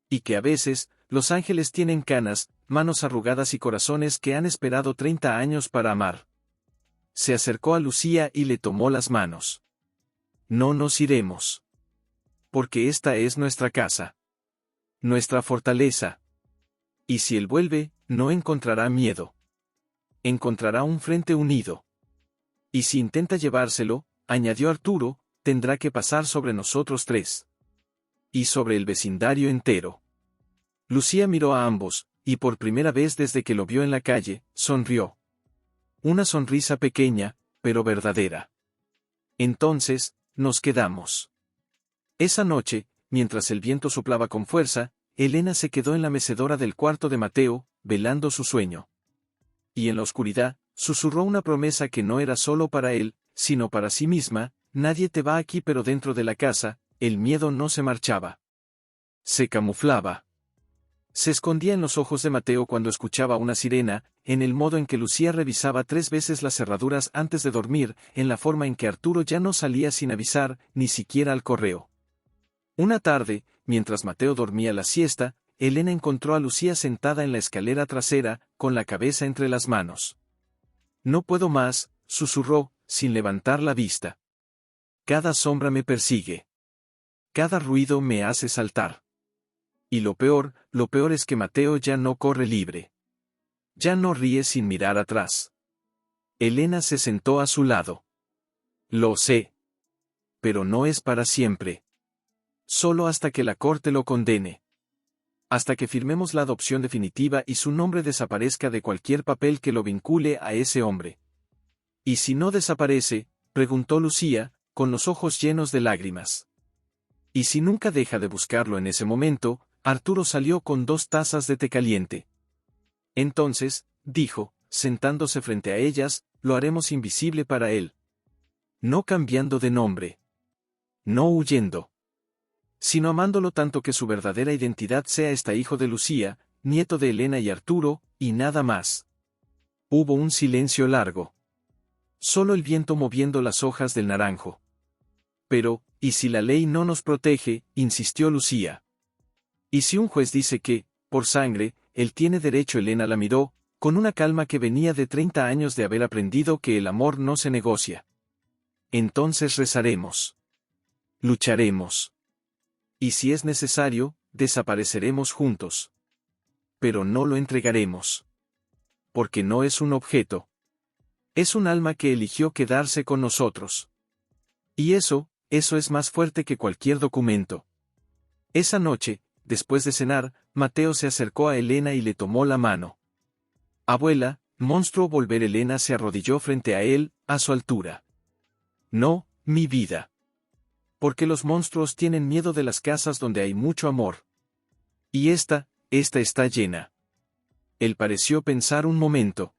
Y que a veces, los ángeles tienen canas, manos arrugadas y corazones que han esperado 30 años para amar. Se acercó a Lucía y le tomó las manos. No nos iremos. Porque esta es nuestra casa. Nuestra fortaleza. Y si él vuelve, no encontrará miedo. Encontrará un frente unido. Y si intenta llevárselo, añadió Arturo, tendrá que pasar sobre nosotros tres. Y sobre el vecindario entero. Lucía miró a ambos, y por primera vez desde que lo vio en la calle, sonrió. Una sonrisa pequeña, pero verdadera. Entonces, nos quedamos. Esa noche, mientras el viento soplaba con fuerza, Elena se quedó en la mecedora del cuarto de Mateo, velando su sueño. Y en la oscuridad, susurró una promesa que no era solo para él, sino para sí misma: nadie te va aquí, pero dentro de la casa, el miedo no se marchaba. Se camuflaba. Se escondía en los ojos de Mateo cuando escuchaba una sirena, en el modo en que Lucía revisaba 3 veces las cerraduras antes de dormir, en la forma en que Arturo ya no salía sin avisar, ni siquiera al correo. Una tarde, mientras Mateo dormía la siesta, Elena encontró a Lucía sentada en la escalera trasera, con la cabeza entre las manos. No puedo más, susurró, sin levantar la vista. Cada sombra me persigue. Cada ruido me hace saltar. Y lo peor es que Mateo ya no corre libre. Ya no ríe sin mirar atrás. Elena se sentó a su lado. Lo sé. Pero no es para siempre. Solo hasta que la corte lo condene. Hasta que firmemos la adopción definitiva y su nombre desaparezca de cualquier papel que lo vincule a ese hombre. ¿Y si no desaparece?, preguntó Lucía, con los ojos llenos de lágrimas. ¿Y si nunca deja de buscarlo en ese momento? Arturo salió con 2 tazas de té caliente. Entonces, dijo, sentándose frente a ellas, lo haremos invisible para él. No cambiando de nombre. No huyendo. Sino amándolo tanto que su verdadera identidad sea hijo de Lucía, nieto de Elena y Arturo, y nada más. Hubo un silencio largo. Solo el viento moviendo las hojas del naranjo. Pero, ¿y si la ley no nos protege?, insistió Lucía. ¿Y si un juez dice que, por sangre, él tiene derecho? Elena la miró, con una calma que venía de 30 años de haber aprendido que el amor no se negocia. Entonces rezaremos. Lucharemos. Y si es necesario, desapareceremos juntos. Pero no lo entregaremos. Porque no es un objeto. Es un alma que eligió quedarse con nosotros. Y eso es más fuerte que cualquier documento. Esa noche, después de cenar, Mateo se acercó a Elena y le tomó la mano. Abuela, monstruo. Volver. Elena se arrodilló frente a él, a su altura. No, mi vida. Porque los monstruos tienen miedo de las casas donde hay mucho amor. Y esta está llena. Él pareció pensar un momento.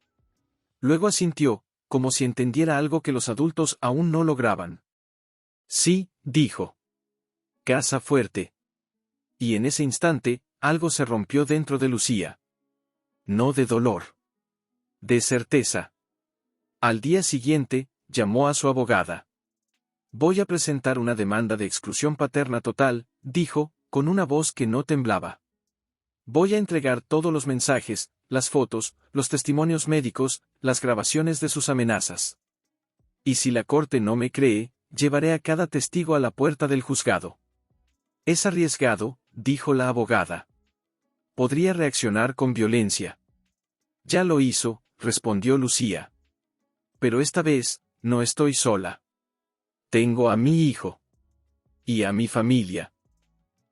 Luego asintió, como si entendiera algo que los adultos aún no lograban. Sí, dijo. Casa fuerte. Y en ese instante, algo se rompió dentro de Lucía. No de dolor. De certeza. Al día siguiente, llamó a su abogada. Voy a presentar una demanda de exclusión paterna total, dijo, con una voz que no temblaba. Voy a entregar todos los mensajes, las fotos, los testimonios médicos, las grabaciones de sus amenazas. Y si la corte no me cree, llevaré a cada testigo a la puerta del juzgado. Es arriesgado, dijo la abogada. Podría reaccionar con violencia. Ya lo hizo, respondió Lucía. Pero esta vez, no estoy sola. Tengo a mi hijo. Y a mi familia.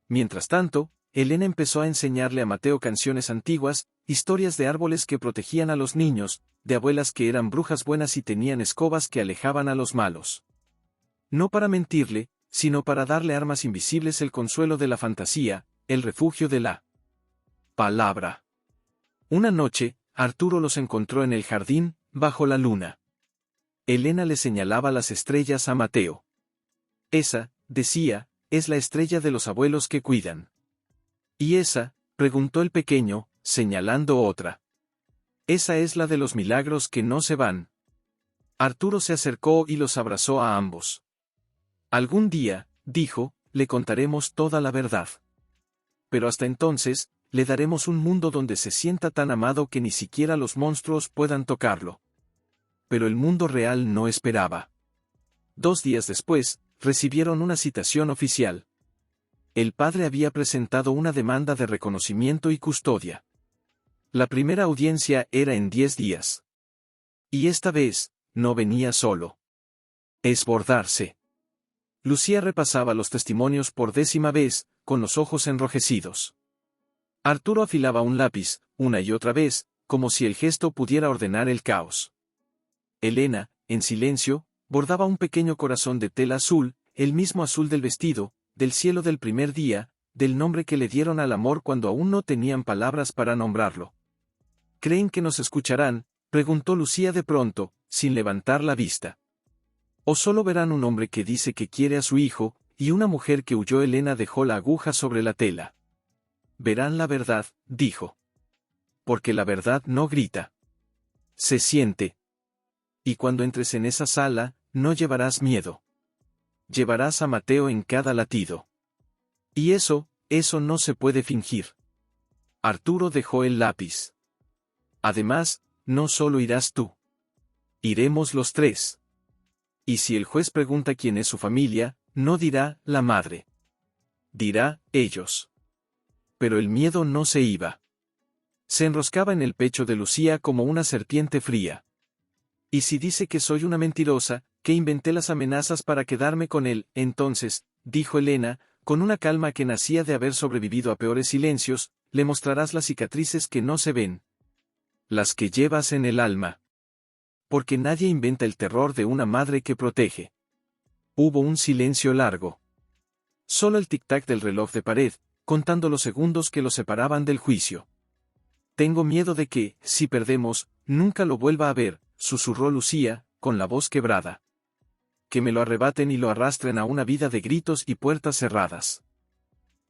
Mientras tanto, Elena empezó a enseñarle a Mateo canciones antiguas, historias de árboles que protegían a los niños, de abuelas que eran brujas buenas y tenían escobas que alejaban a los malos. No para mentirle, sino para darle armas invisibles, el consuelo de la fantasía, el refugio de la palabra. Una noche, Arturo los encontró en el jardín, bajo la luna. Elena le señalaba las estrellas a Mateo. Esa, decía, es la estrella de los abuelos que cuidan. ¿Y esa? Preguntó el pequeño, señalando otra. Esa es la de los milagros que no se van. Arturo se acercó y los abrazó a ambos. Algún día, dijo, le contaremos toda la verdad. Pero hasta entonces, le daremos un mundo donde se sienta tan amado que ni siquiera los monstruos puedan tocarlo. Pero el mundo real no esperaba. 2 días después, recibieron una citación oficial. El padre había presentado una demanda de reconocimiento y custodia. La primera audiencia era en 10 días. Y esta vez, no venía solo. Esbordarse. Lucía repasaba los testimonios por 10ª vez, con los ojos enrojecidos. Arturo afilaba un lápiz, una y otra vez, como si el gesto pudiera ordenar el caos. Elena, en silencio, bordaba un pequeño corazón de tela azul, el mismo azul del vestido, del cielo del primer día, del nombre que le dieron al amor cuando aún no tenían palabras para nombrarlo. ¿Creen que nos escucharán?, preguntó Lucía de pronto, sin levantar la vista. ¿O solo verán un hombre que dice que quiere a su hijo, y una mujer que huyó? Elena dejó la aguja sobre la tela. Verán la verdad, dijo. Porque la verdad no grita. Se siente. Y cuando entres en esa sala, no llevarás miedo. Llevarás a Mateo en cada latido. Y eso no se puede fingir. Arturo dejó el lápiz. Además, no solo irás tú. Iremos los 3. Y si el juez pregunta quién es su familia, no dirá la madre. Dirá ellos. Pero el miedo no se iba. Se enroscaba en el pecho de Lucía como una serpiente fría. ¿Y si dice que soy una mentirosa, que inventé las amenazas para quedarme con él? Entonces, dijo Elena, con una calma que nacía de haber sobrevivido a peores silencios, le mostrarás las cicatrices que no se ven. Las que llevas en el alma. Porque nadie inventa el terror de una madre que protege. Hubo un silencio largo. Solo el tic-tac del reloj de pared, contando los segundos que lo separaban del juicio. Tengo miedo de que, si perdemos, nunca lo vuelva a ver, susurró Lucía, con la voz quebrada. Que me lo arrebaten y lo arrastren a una vida de gritos y puertas cerradas.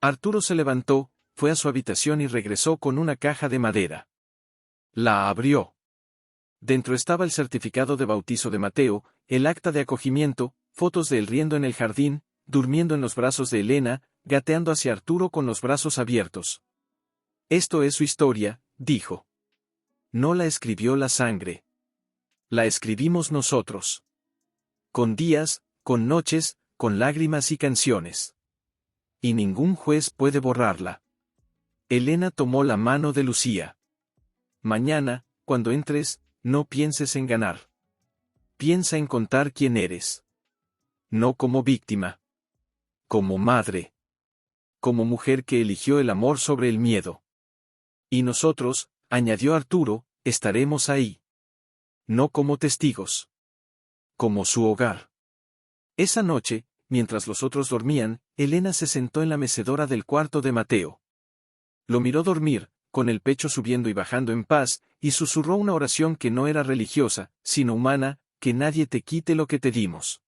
Arturo se levantó, fue a su habitación y regresó con una caja de madera. La abrió. Dentro estaba el certificado de bautizo de Mateo, el acta de acogimiento, fotos de él riendo en el jardín, durmiendo en los brazos de Elena, gateando hacia Arturo con los brazos abiertos. Esto es su historia, dijo. No la escribió la sangre. La escribimos nosotros. Con días, con noches, con lágrimas y canciones. Y ningún juez puede borrarla. Elena tomó la mano de Lucía. Mañana, cuando entres, no pienses en ganar. Piensa en contar quién eres. No como víctima. Como madre. Como mujer que eligió el amor sobre el miedo. Y nosotros, añadió Arturo, estaremos ahí. No como testigos. Como su hogar. Esa noche, mientras los otros dormían, Elena se sentó en la mecedora del cuarto de Mateo. Lo miró dormir, con el pecho subiendo y bajando en paz, y susurró una oración que no era religiosa, sino humana: que nadie te quite lo que te dimos.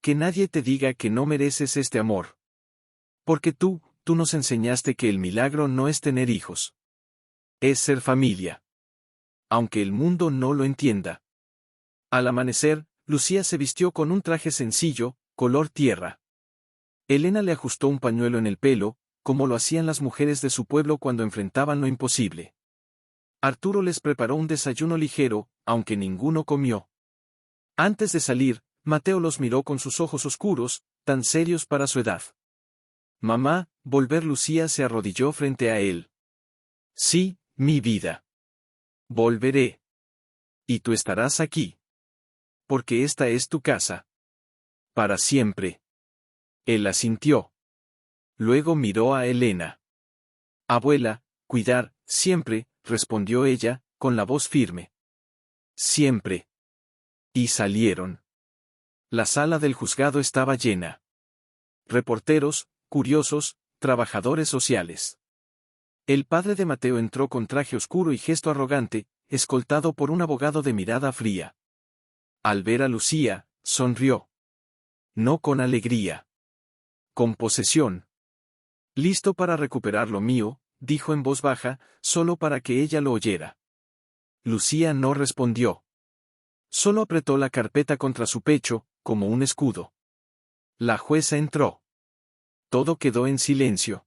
Que nadie te diga que no mereces este amor. Porque tú nos enseñaste que el milagro no es tener hijos. Es ser familia. Aunque el mundo no lo entienda. Al amanecer, Lucía se vistió con un traje sencillo, color tierra. Elena le ajustó un pañuelo en el pelo, como lo hacían las mujeres de su pueblo cuando enfrentaban lo imposible. Arturo les preparó un desayuno ligero, aunque ninguno comió. Antes de salir, Mateo los miró con sus ojos oscuros, tan serios para su edad. Mamá, volver. Lucía se arrodilló frente a él. Sí, mi vida. Volveré. Y tú estarás aquí. Porque esta es tu casa. Para siempre. Él asintió. Luego miró a Elena. Abuela, cuidar, siempre, respondió ella, con la voz firme. Siempre. Y salieron. La sala del juzgado estaba llena. Reporteros, curiosos, trabajadores sociales. El padre de Mateo entró con traje oscuro y gesto arrogante, escoltado por un abogado de mirada fría. Al ver a Lucía, sonrió. No con alegría. Con posesión. Listo para recuperar lo mío, dijo en voz baja, solo para que ella lo oyera. Lucía no respondió. Solo apretó la carpeta contra su pecho, como un escudo. La jueza entró. Todo quedó en silencio.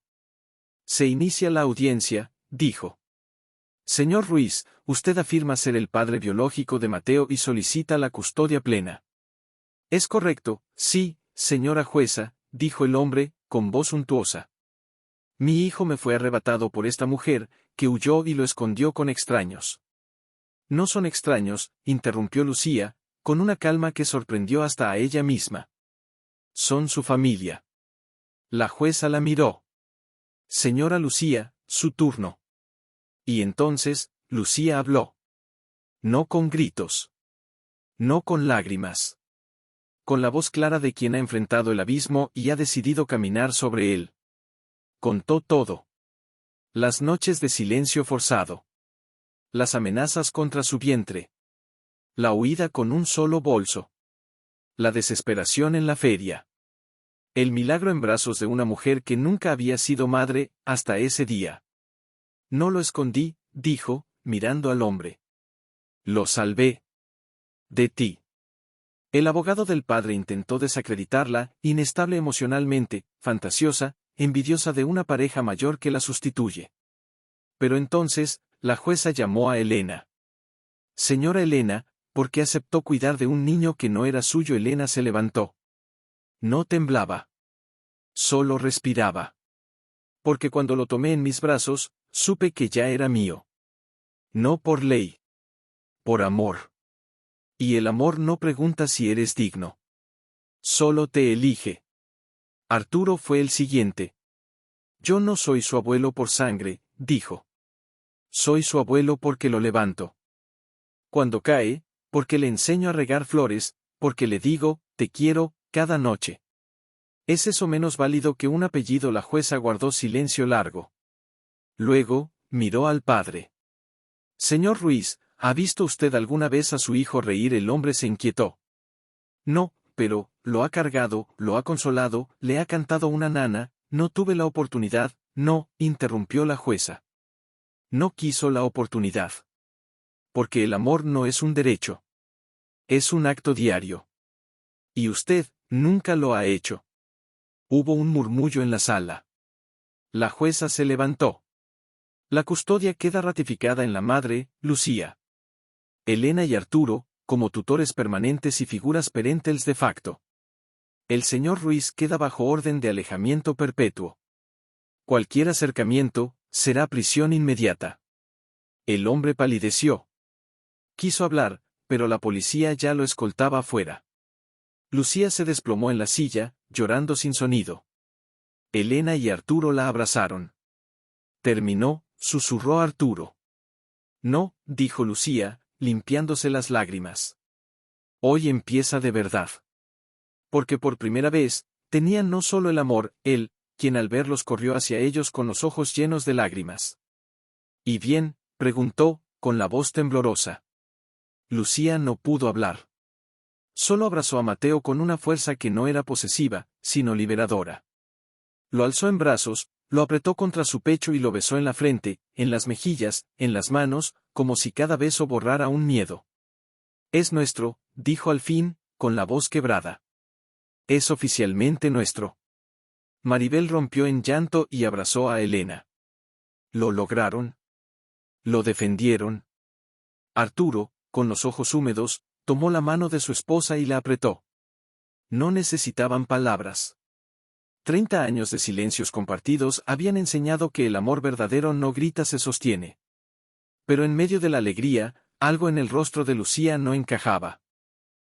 Se inicia la audiencia, dijo. Señor Ruiz, usted afirma ser el padre biológico de Mateo y solicita la custodia plena. Es correcto, sí, señora jueza, dijo el hombre, con voz untuosa. Mi hijo me fue arrebatado por esta mujer, que huyó y lo escondió con extraños. No son extraños, interrumpió Lucía, con una calma que sorprendió hasta a ella misma. Son su familia. La jueza la miró. Señora Lucía, su turno. Y entonces, Lucía habló. No con gritos. No con lágrimas. Con la voz clara de quien ha enfrentado el abismo y ha decidido caminar sobre él. Contó todo. Las noches de silencio forzado. Las amenazas contra su vientre. La huida con un solo bolso. La desesperación en la feria. El milagro en brazos de una mujer que nunca había sido madre, hasta ese día. No lo escondí, dijo, mirando al hombre. Lo salvé. De ti. El abogado del padre intentó desacreditarla, inestable emocionalmente, fantasiosa, envidiosa de una pareja mayor que la sustituye. Pero entonces, la jueza llamó a Elena. Señora Elena, ¿por qué aceptó cuidar de un niño que no era suyo? Elena se levantó. No temblaba. Solo respiraba. Porque cuando lo tomé en mis brazos, supe que ya era mío. No por ley. Por amor. Y el amor no pregunta si eres digno. Solo te elige. Arturo fue el siguiente. Yo no soy su abuelo por sangre, dijo. Soy su abuelo porque lo levanto. Cuando cae, porque le enseño a regar flores, porque le digo, te quiero, cada noche. ¿Es eso menos válido que un apellido? La jueza guardó silencio largo. Luego, miró al padre. Señor Ruiz, ¿ha visto usted alguna vez a su hijo reír? El hombre se inquietó. No, pero, lo ha cargado, lo ha consolado, le ha cantado una nana, no tuve la oportunidad, no, interrumpió la jueza. No quiso la oportunidad. Porque el amor no es un derecho. Es un acto diario. Y usted, nunca lo ha hecho. Hubo un murmullo en la sala. La jueza se levantó. La custodia queda ratificada en la madre, Lucía. Elena y Arturo, como tutores permanentes y figuras perentels de facto. El señor Ruiz queda bajo orden de alejamiento perpetuo. Cualquier acercamiento, será prisión inmediata. El hombre palideció. Quiso hablar, pero la policía ya lo escoltaba afuera. Lucía se desplomó en la silla, llorando sin sonido. Elena y Arturo la abrazaron. Terminó, susurró Arturo. No, dijo Lucía, limpiándose las lágrimas. Hoy empieza de verdad. Porque por primera vez, tenían no solo el amor, él, quien al verlos corrió hacia ellos con los ojos llenos de lágrimas. ¿Y bien?, preguntó, con la voz temblorosa. Lucía no pudo hablar. Solo abrazó a Mateo con una fuerza que no era posesiva, sino liberadora. Lo alzó en brazos, lo apretó contra su pecho y lo besó en la frente, en las mejillas, en las manos, como si cada beso borrara un miedo. Es nuestro, dijo al fin, con la voz quebrada. Es oficialmente nuestro. Maribel rompió en llanto y abrazó a Elena. ¿Lo lograron? ¿Lo defendieron? Arturo, con los ojos húmedos, tomó la mano de su esposa y la apretó. No necesitaban palabras. 30 años de silencios compartidos habían enseñado que el amor verdadero no grita, se sostiene. Pero en medio de la alegría, algo en el rostro de Lucía no encajaba.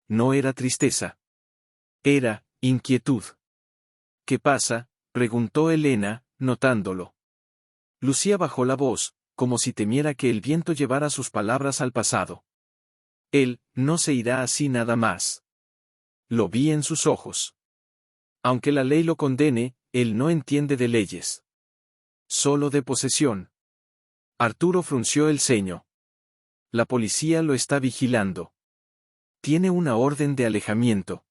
No era tristeza. Era inquietud. ¿Qué pasa?, preguntó Elena, notándolo. Lucía bajó la voz, como si temiera que el viento llevara sus palabras al pasado. Él no se irá así nada más. Lo vi en sus ojos. Aunque la ley lo condene, él no entiende de leyes. Solo de posesión. Arturo frunció el ceño. La policía lo está vigilando. Tiene una orden de alejamiento.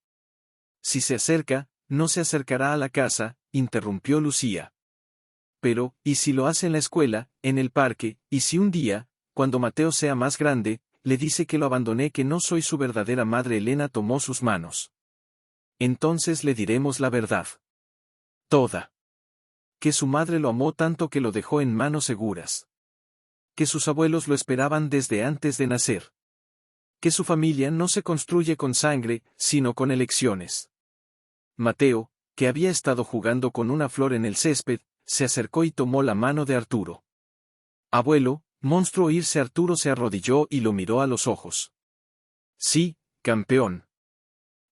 Si se acerca, no se acercará a la casa, interrumpió Lucía. Pero, ¿y si lo hace en la escuela, en el parque, y si un día, cuando Mateo sea más grande, le dice que lo abandoné, que no soy su verdadera madre? Elena tomó sus manos. Entonces le diremos la verdad. Toda. Que su madre lo amó tanto que lo dejó en manos seguras. Que sus abuelos lo esperaban desde antes de nacer. Que su familia no se construye con sangre, sino con elecciones. Mateo, que había estado jugando con una flor en el césped, se acercó y tomó la mano de Arturo. Abuelo, monstruo. Irse. Arturo se arrodilló y lo miró a los ojos. Sí, campeón.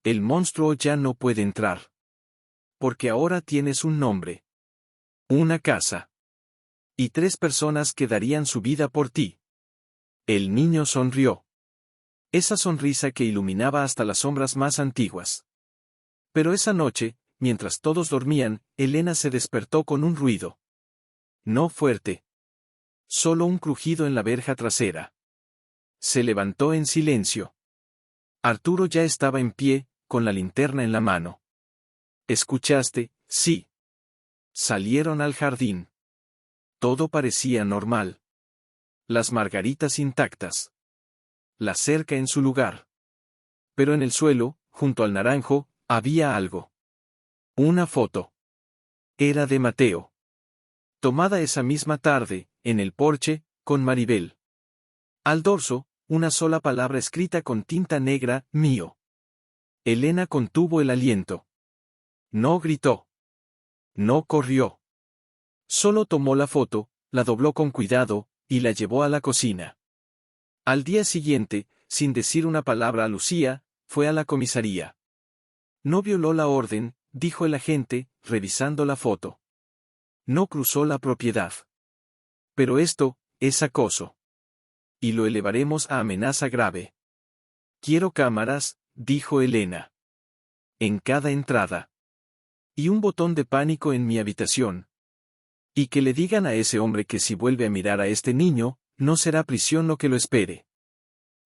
El monstruo ya no puede entrar. Porque ahora tienes un nombre. Una casa. Y 3 personas que darían su vida por ti. El niño sonrió. Esa sonrisa que iluminaba hasta las sombras más antiguas. Pero esa noche, mientras todos dormían, Elena se despertó con un ruido. No fuerte. Solo un crujido en la verja trasera. Se levantó en silencio. Arturo ya estaba en pie, con la linterna en la mano. ¿Escuchaste? Sí. Salieron al jardín. Todo parecía normal. Las margaritas intactas. La cerca en su lugar. Pero en el suelo, junto al naranjo, había algo. Una foto. Era de Mateo. Tomada esa misma tarde, en el porche, con Maribel. Al dorso, una sola palabra escrita con tinta negra: mío. Elena contuvo el aliento. No gritó. No corrió. Solo tomó la foto, la dobló con cuidado, y la llevó a la cocina. Al día siguiente, sin decir una palabra a Lucía, fue a la comisaría. No violó la orden, dijo el agente, revisando la foto. No cruzó la propiedad. Pero esto es acoso. Y lo elevaremos a amenaza grave. Quiero cámaras, dijo Elena. En cada entrada. Y un botón de pánico en mi habitación. Y que le digan a ese hombre que si vuelve a mirar a este niño, no será prisión lo que lo espere.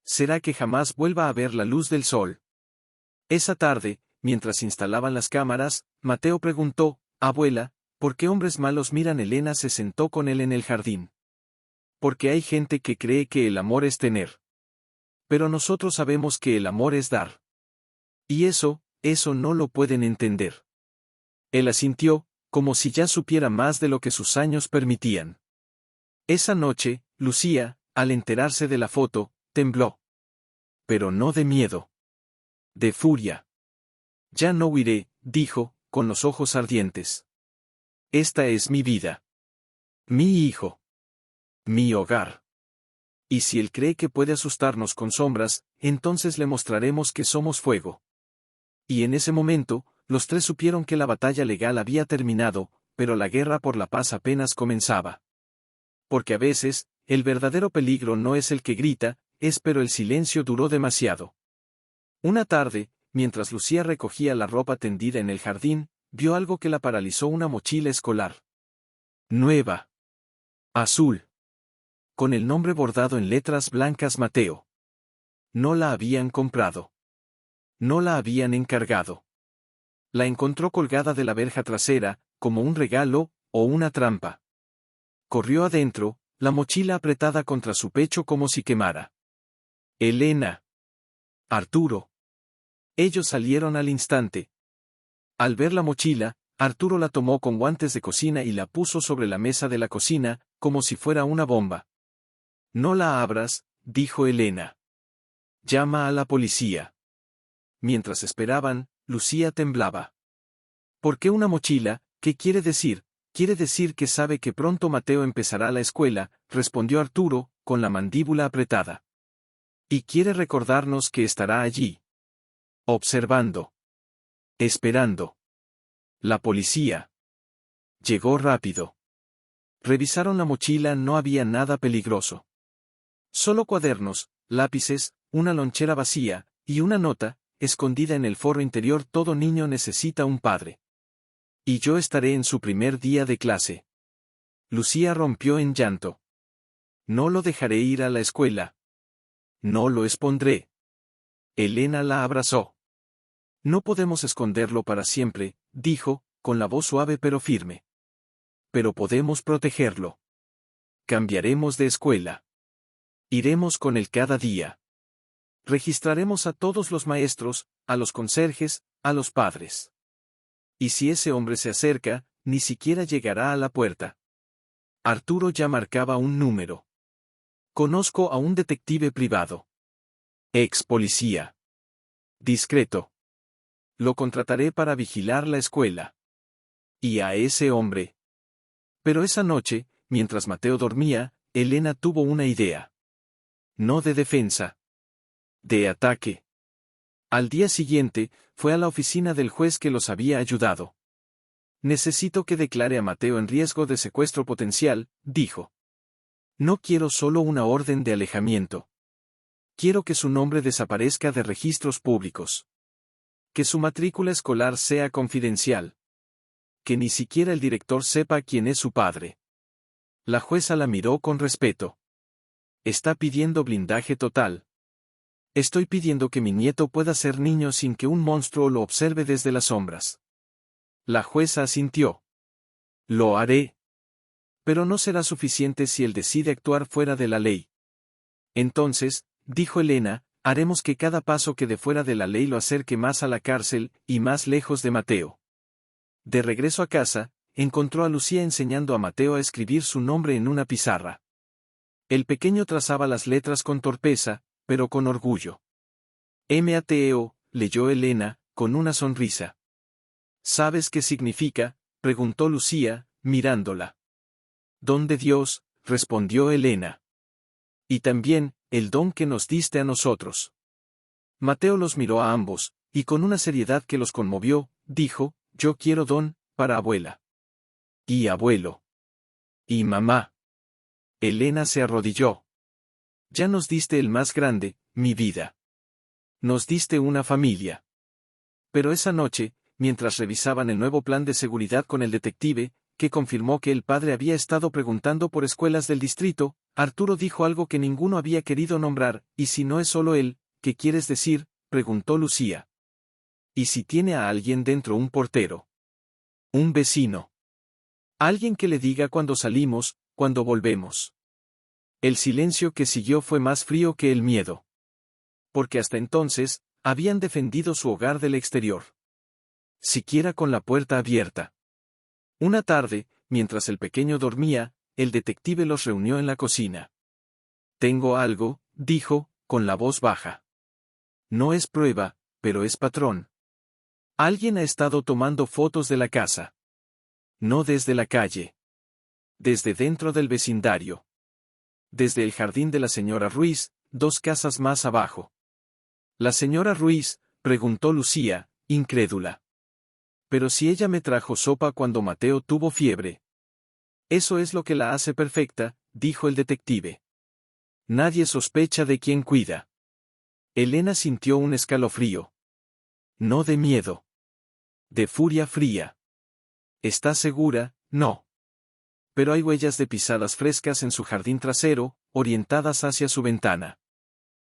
Será que jamás vuelva a ver la luz del sol. Esa tarde, mientras instalaban las cámaras, Mateo preguntó: abuela, ¿por qué hombres malos miran? Elena se sentó con él en el jardín. Porque hay gente que cree que el amor es tener. Pero nosotros sabemos que el amor es dar. Y eso no lo pueden entender. Él asintió, como si ya supiera más de lo que sus años permitían. Esa noche, Lucía, al enterarse de la foto, tembló. Pero no de miedo. De furia. Ya no huiré, dijo, con los ojos ardientes. Esta es mi vida. Mi hijo. Mi hogar. Y si él cree que puede asustarnos con sombras, entonces le mostraremos que somos fuego. Y en ese momento, los 3 supieron que la batalla legal había terminado, pero la guerra por la paz apenas comenzaba. Porque a veces, el verdadero peligro no es el que grita, pero el silencio duró demasiado. Una tarde, mientras Lucía recogía la ropa tendida en el jardín, vio algo que la paralizó: una mochila escolar. Nueva. Azul. Con el nombre bordado en letras blancas: Mateo. No la habían comprado. No la habían encargado. La encontró colgada de la verja trasera, como un regalo, o una trampa. Corrió adentro, la mochila apretada contra su pecho como si quemara. Elena. Arturo. Ellos salieron al instante. Al ver la mochila, Arturo la tomó con guantes de cocina y la puso sobre la mesa de la cocina, como si fuera una bomba. No la abras, dijo Elena. Llama a la policía. Mientras esperaban, Lucía temblaba. ¿Por qué una mochila? ¿Qué quiere decir? Quiere decir que sabe que pronto Mateo empezará la escuela, respondió Arturo, con la mandíbula apretada. Y quiere recordarnos que estará allí. Observando. Esperando. La policía. Llegó rápido. Revisaron la mochila, no había nada peligroso. Solo cuadernos, lápices, una lonchera vacía, y una nota, escondida en el forro interior. Todo niño necesita un padre. Y yo estaré en su primer día de clase. Lucía rompió en llanto. No lo dejaré ir a la escuela. No lo expondré. Elena la abrazó. No podemos esconderlo para siempre, dijo, con la voz suave pero firme. Pero podemos protegerlo. Cambiaremos de escuela. Iremos con él cada día. Registraremos a todos los maestros, a los conserjes, a los padres. Y si ese hombre se acerca, ni siquiera llegará a la puerta. Arturo ya marcaba un número. Conozco a un detective privado. Ex policía. Discreto. Lo contrataré para vigilar la escuela. Y a ese hombre. Pero esa noche, mientras Mateo dormía, Elena tuvo una idea. No de defensa. De ataque. Al día siguiente, fue a la oficina del juez que los había ayudado. Necesito que declare a Mateo en riesgo de secuestro potencial, dijo. No quiero solo una orden de alejamiento. Quiero que su nombre desaparezca de registros públicos. Que su matrícula escolar sea confidencial. Que ni siquiera el director sepa quién es su padre. La jueza la miró con respeto. Está pidiendo blindaje total. Estoy pidiendo que mi nieto pueda ser niño sin que un monstruo lo observe desde las sombras. La jueza asintió. Lo haré. Pero no será suficiente si él decide actuar fuera de la ley. Entonces, dijo Elena, haremos que cada paso que dé fuera de la ley lo acerque más a la cárcel, y más lejos de Mateo. De regreso a casa, encontró a Lucía enseñando a Mateo a escribir su nombre en una pizarra. El pequeño trazaba las letras con torpeza, pero con orgullo. Mateo, leyó Elena, con una sonrisa. ¿Sabes qué significa?, preguntó Lucía, mirándola. Don de Dios, respondió Elena. Y también, el don que nos diste a nosotros. Mateo los miró a ambos, y con una seriedad que los conmovió, dijo, yo quiero don, para abuela. Y abuelo. Y mamá. Elena se arrodilló. Ya nos diste el más grande, mi vida. Nos diste una familia. Pero esa noche, mientras revisaban el nuevo plan de seguridad con el detective, que confirmó que el padre había estado preguntando por escuelas del distrito, Arturo dijo algo que ninguno había querido nombrar, ¿y si no es solo él, qué quieres decir?, preguntó Lucía. ¿Y si tiene a alguien dentro, un portero? Un vecino. Alguien que le diga cuando salimos, cuando volvemos. El silencio que siguió fue más frío que el miedo. Porque hasta entonces, habían defendido su hogar del exterior. Siquiera con la puerta abierta. Una tarde, mientras el pequeño dormía, el detective los reunió en la cocina. Tengo algo, dijo, con la voz baja. No es prueba, pero es patrón. Alguien ha estado tomando fotos de la casa. No desde la calle. Desde dentro del vecindario. Desde el jardín de la señora Ruiz, 2 casas más abajo. ¿La señora Ruiz?, preguntó Lucía, incrédula. Pero si ella me trajo sopa cuando Mateo tuvo fiebre. Eso es lo que la hace perfecta, dijo el detective. Nadie sospecha de quién cuida. Elena sintió un escalofrío. No de miedo. De furia fría. ¿Estás segura? No. Pero hay huellas de pisadas frescas en su jardín trasero, orientadas hacia su ventana.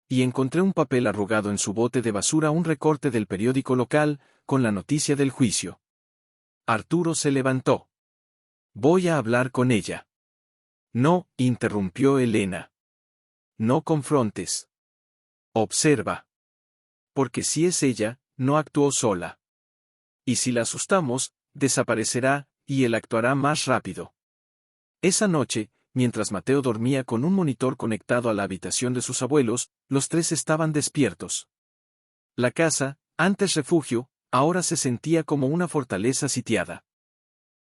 Y encontré un papel arrugado en su bote de basura, un recorte del periódico local, con la noticia del juicio. Arturo se levantó. Voy a hablar con ella. No, interrumpió Elena. No confrontes. Observa. Porque si es ella, no actuó sola. Y si la asustamos, desaparecerá, y él actuará más rápido. Esa noche, mientras Mateo dormía con un monitor conectado a la habitación de sus abuelos, los tres estaban despiertos. La casa, antes refugio, ahora se sentía como una fortaleza sitiada.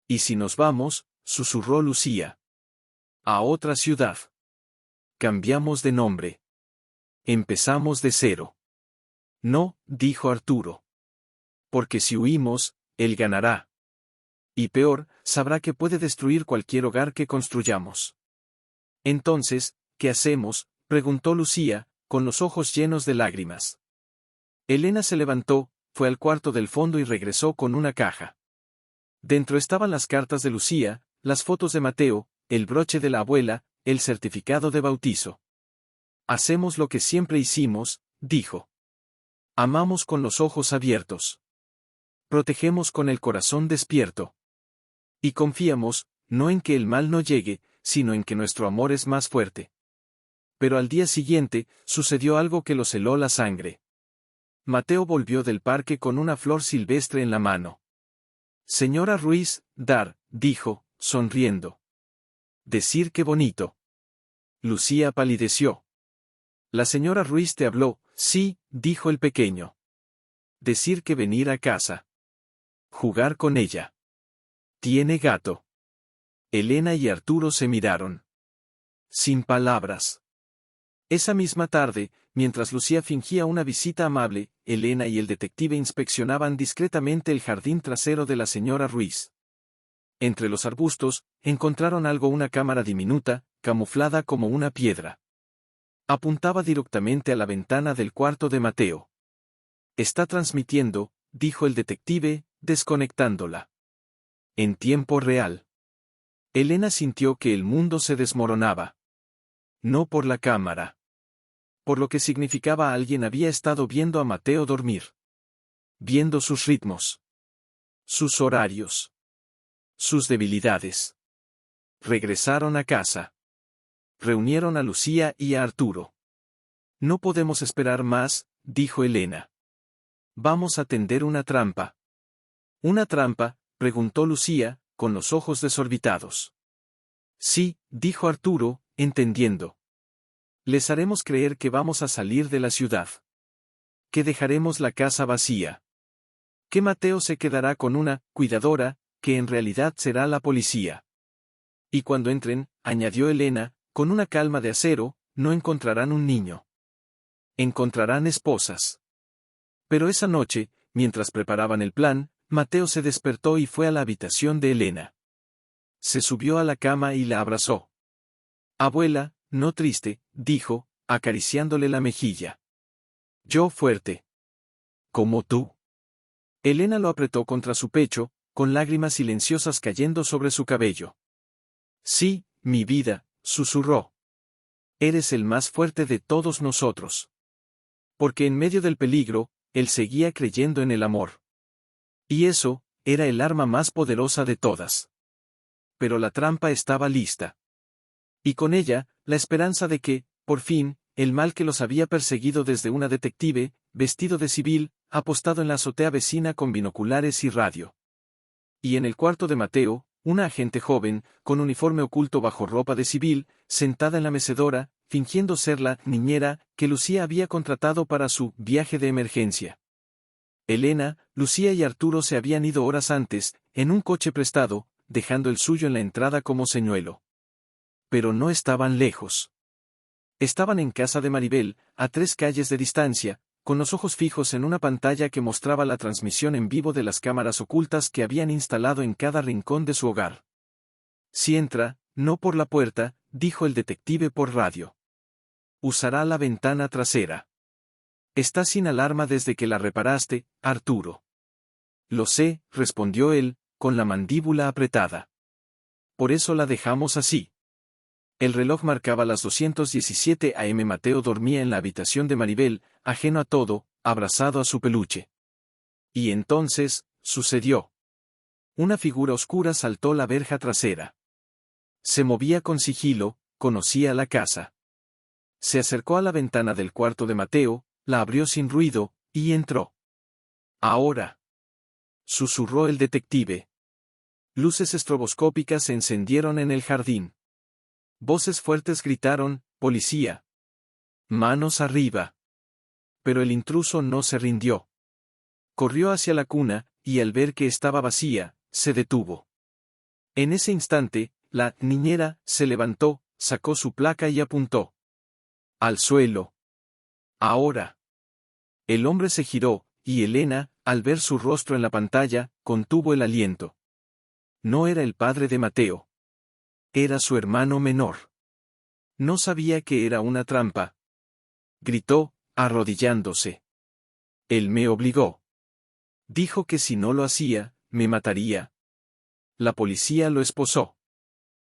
«¿Y si nos vamos?», susurró Lucía. «A otra ciudad. Cambiamos de nombre. Empezamos de cero». «No», dijo Arturo. «Porque si huimos, él ganará. Y peor, sabrá que puede destruir cualquier hogar que construyamos». «Entonces, ¿qué hacemos?», preguntó Lucía, con los ojos llenos de lágrimas. Elena se levantó, fue al cuarto del fondo y regresó con una caja. Dentro estaban las cartas de Lucía, las fotos de Mateo, el broche de la abuela, el certificado de bautizo. «Hacemos lo que siempre hicimos», dijo. «Amamos con los ojos abiertos. Protegemos con el corazón despierto. Y confiamos, no en que el mal no llegue, sino en que nuestro amor es más fuerte». Pero al día siguiente, sucedió algo que los heló la sangre. Mateo volvió del parque con una flor silvestre en la mano. «Señora Ruiz, dar», dijo, sonriendo. «Decir qué bonito». Lucía palideció. «La señora Ruiz te habló», «Sí», dijo el pequeño. «Decir que venir a casa. Jugar con ella. Tiene gato». Elena y Arturo se miraron. Sin palabras. Esa misma tarde, mientras Lucía fingía una visita amable, Elena y el detective inspeccionaban discretamente el jardín trasero de la señora Ruiz. Entre los arbustos, encontraron una cámara diminuta, camuflada como una piedra. Apuntaba directamente a la ventana del cuarto de Mateo. «Está transmitiendo», dijo el detective, desconectándola. «En tiempo real». Elena sintió que el mundo se desmoronaba. No por la cámara. Por lo que significaba alguien había estado viendo a Mateo dormir. Viendo sus ritmos. Sus horarios. Sus debilidades. Regresaron a casa. Reunieron a Lucía y a Arturo. «No podemos esperar más», dijo Elena. «Vamos a tender una trampa». «¿Una trampa?», preguntó Lucía, con los ojos desorbitados. «Sí», dijo Arturo, entendiendo. «Les haremos creer que vamos a salir de la ciudad. Que dejaremos la casa vacía. Que Mateo se quedará con una cuidadora, que en realidad será la policía. Y cuando entren», añadió Elena, con una calma de acero, «no encontrarán un niño. Encontrarán esposas». Pero esa noche, mientras preparaban el plan, Mateo se despertó y fue a la habitación de Elena. Se subió a la cama y la abrazó. «Abuela, no triste», dijo, acariciándole la mejilla. «Yo fuerte. Como tú». Elena lo apretó contra su pecho, con lágrimas silenciosas cayendo sobre su cabello. «Sí, mi vida», susurró. «Eres el más fuerte de todos nosotros». Porque en medio del peligro, él seguía creyendo en el amor. Y eso, era el arma más poderosa de todas. Pero la trampa estaba lista. Y con ella, la esperanza de que, por fin, el mal que los había perseguido desde una detective, vestido de civil, apostado en la azotea vecina con binoculares y radio. Y en el cuarto de Mateo, una agente joven, con uniforme oculto bajo ropa de civil, sentada en la mecedora, fingiendo ser la niñera que Lucía había contratado para su viaje de emergencia. Elena, Lucía y Arturo se habían ido horas antes, en un coche prestado, dejando el suyo en la entrada como señuelo. Pero no estaban lejos. Estaban en casa de Maribel, a 3 calles de distancia, con los ojos fijos en una pantalla que mostraba la transmisión en vivo de las cámaras ocultas que habían instalado en cada rincón de su hogar. «Si entra, no por la puerta», dijo el detective por radio. «Usará la ventana trasera. Está sin alarma desde que la reparaste, Arturo». «Lo sé», respondió él, con la mandíbula apretada. «Por eso la dejamos así». El reloj marcaba las 2:17 am. Mateo dormía en la habitación de Maribel, ajeno a todo, abrazado a su peluche. Y entonces, sucedió. Una figura oscura saltó la verja trasera. Se movía con sigilo, conocía la casa. Se acercó a la ventana del cuarto de Mateo, la abrió sin ruido, y entró. «Ahora», susurró el detective. Luces estroboscópicas se encendieron en el jardín. Voces fuertes gritaron, «¡Policía! ¡Manos arriba!». Pero el intruso no se rindió. Corrió hacia la cuna, y al ver que estaba vacía, se detuvo. En ese instante, la niñera se levantó, sacó su placa y apuntó. Al suelo. Ahora. El hombre se giró, y Elena, al ver su rostro en la pantalla, contuvo el aliento. No era el padre de Mateo. Era su hermano menor. No sabía que era una trampa. Gritó, arrodillándose. Él me obligó. Dijo que si no lo hacía, me mataría. La policía lo esposó.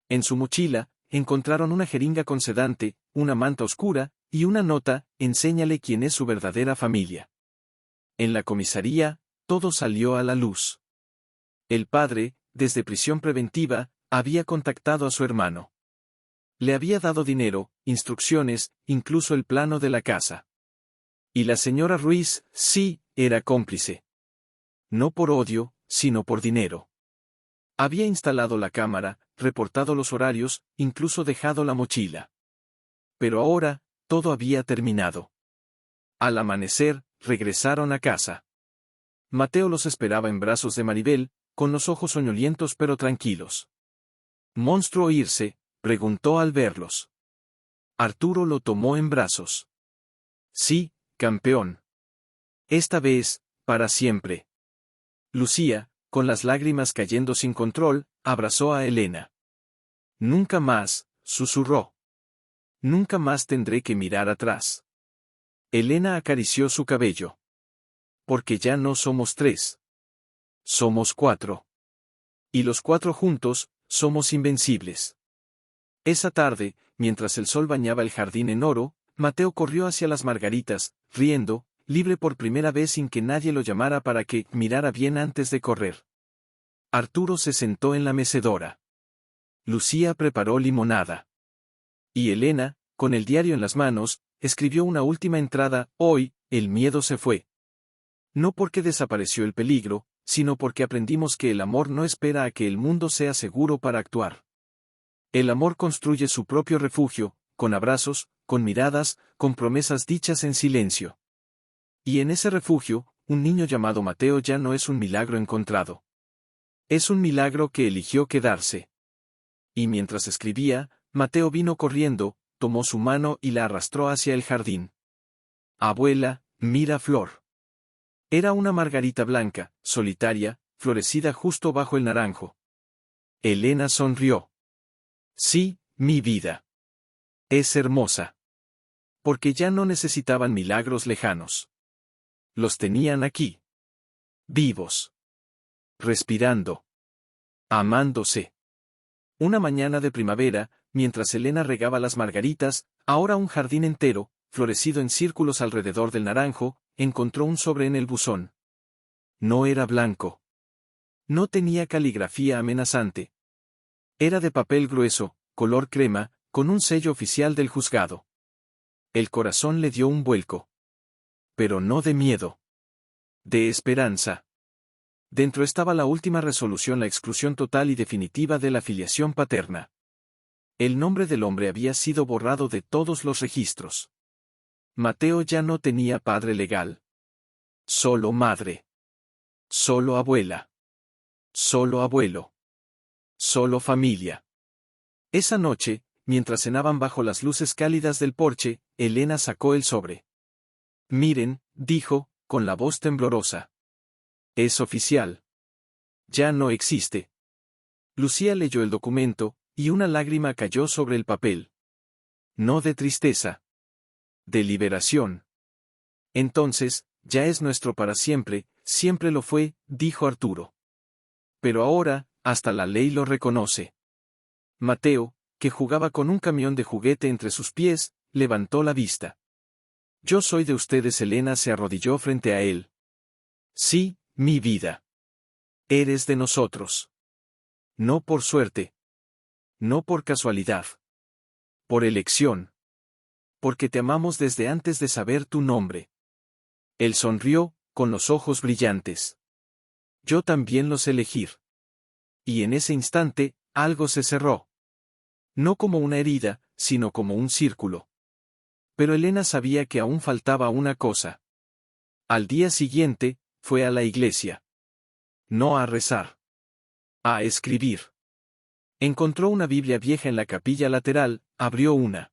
En su mochila, encontraron una jeringa con sedante, una manta oscura, y una nota, enséñale quién es su verdadera familia. En la comisaría, todo salió a la luz. El padre, desde prisión preventiva, había contactado a su hermano. Le había dado dinero, instrucciones, incluso el plano de la casa. Y la señora Ruiz, sí, era cómplice. No por odio, sino por dinero. Había instalado la cámara, reportado los horarios, incluso dejado la mochila. Pero ahora, todo había terminado. Al amanecer, regresaron a casa. Mateo los esperaba en brazos de Maribel, con los ojos soñolientos pero tranquilos. ¿Monstruo irse?, preguntó al verlos. Arturo lo tomó en brazos. Sí, campeón. Esta vez, para siempre. Lucía, con las lágrimas cayendo sin control, abrazó a Elena. Nunca más, susurró. Nunca más tendré que mirar atrás. Elena acarició su cabello. Porque ya no somos 3. Somos 4. Y los 4 juntos, somos invencibles. Esa tarde, mientras el sol bañaba el jardín en oro, Mateo corrió hacia las margaritas, riendo, libre por primera vez sin que nadie lo llamara para que mirara bien antes de correr. Arturo se sentó en la mecedora. Lucía preparó limonada. Y Elena, con el diario en las manos, escribió una última entrada: hoy, el miedo se fue. No porque desapareció el peligro, sino porque aprendimos que el amor no espera a que el mundo sea seguro para actuar. El amor construye su propio refugio, con abrazos, con miradas, con promesas dichas en silencio. Y en ese refugio, un niño llamado Mateo ya no es un milagro encontrado. Es un milagro que eligió quedarse. Y mientras escribía, Mateo vino corriendo, tomó su mano y la arrastró hacia el jardín. Abuela, mira flor. Era una margarita blanca, solitaria, florecida justo bajo el naranjo. Elena sonrió. Sí, mi vida. Es hermosa. Porque ya no necesitaban milagros lejanos. Los tenían aquí. Vivos. Respirando. Amándose. Una mañana de primavera, mientras Elena regaba las margaritas, ahora un jardín entero, florecido en círculos alrededor del naranjo, encontró un sobre en el buzón. No era blanco. No tenía caligrafía amenazante. Era de papel grueso, color crema, con un sello oficial del juzgado. El corazón le dio un vuelco. Pero no de miedo. De esperanza. Dentro estaba la última resolución: la exclusión total y definitiva de la filiación paterna. El nombre del hombre había sido borrado de todos los registros. Mateo ya no tenía padre legal. Solo madre. Solo abuela. Solo abuelo. Solo familia. Esa noche, mientras cenaban bajo las luces cálidas del porche, Elena sacó el sobre. Miren, dijo, con la voz temblorosa. Es oficial. Ya no existe. Lucía leyó el documento, y una lágrima cayó sobre el papel. No de tristeza. De liberación. Entonces, ya es nuestro para siempre, siempre lo fue, dijo Arturo. Pero ahora, hasta la ley lo reconoce. Mateo, que jugaba con un camión de juguete entre sus pies, levantó la vista. Yo soy de ustedes. Elena se arrodilló frente a él. Sí, mi vida. Eres de nosotros. No por suerte. No por casualidad. Por elección. Porque te amamos desde antes de saber tu nombre. Él sonrió, con los ojos brillantes. Yo también los elegí. Y en ese instante, algo se cerró. No como una herida, sino como un círculo. Pero Elena sabía que aún faltaba una cosa. Al día siguiente, fue a la iglesia. No a rezar. A escribir. Encontró una Biblia vieja en la capilla lateral, abrió una.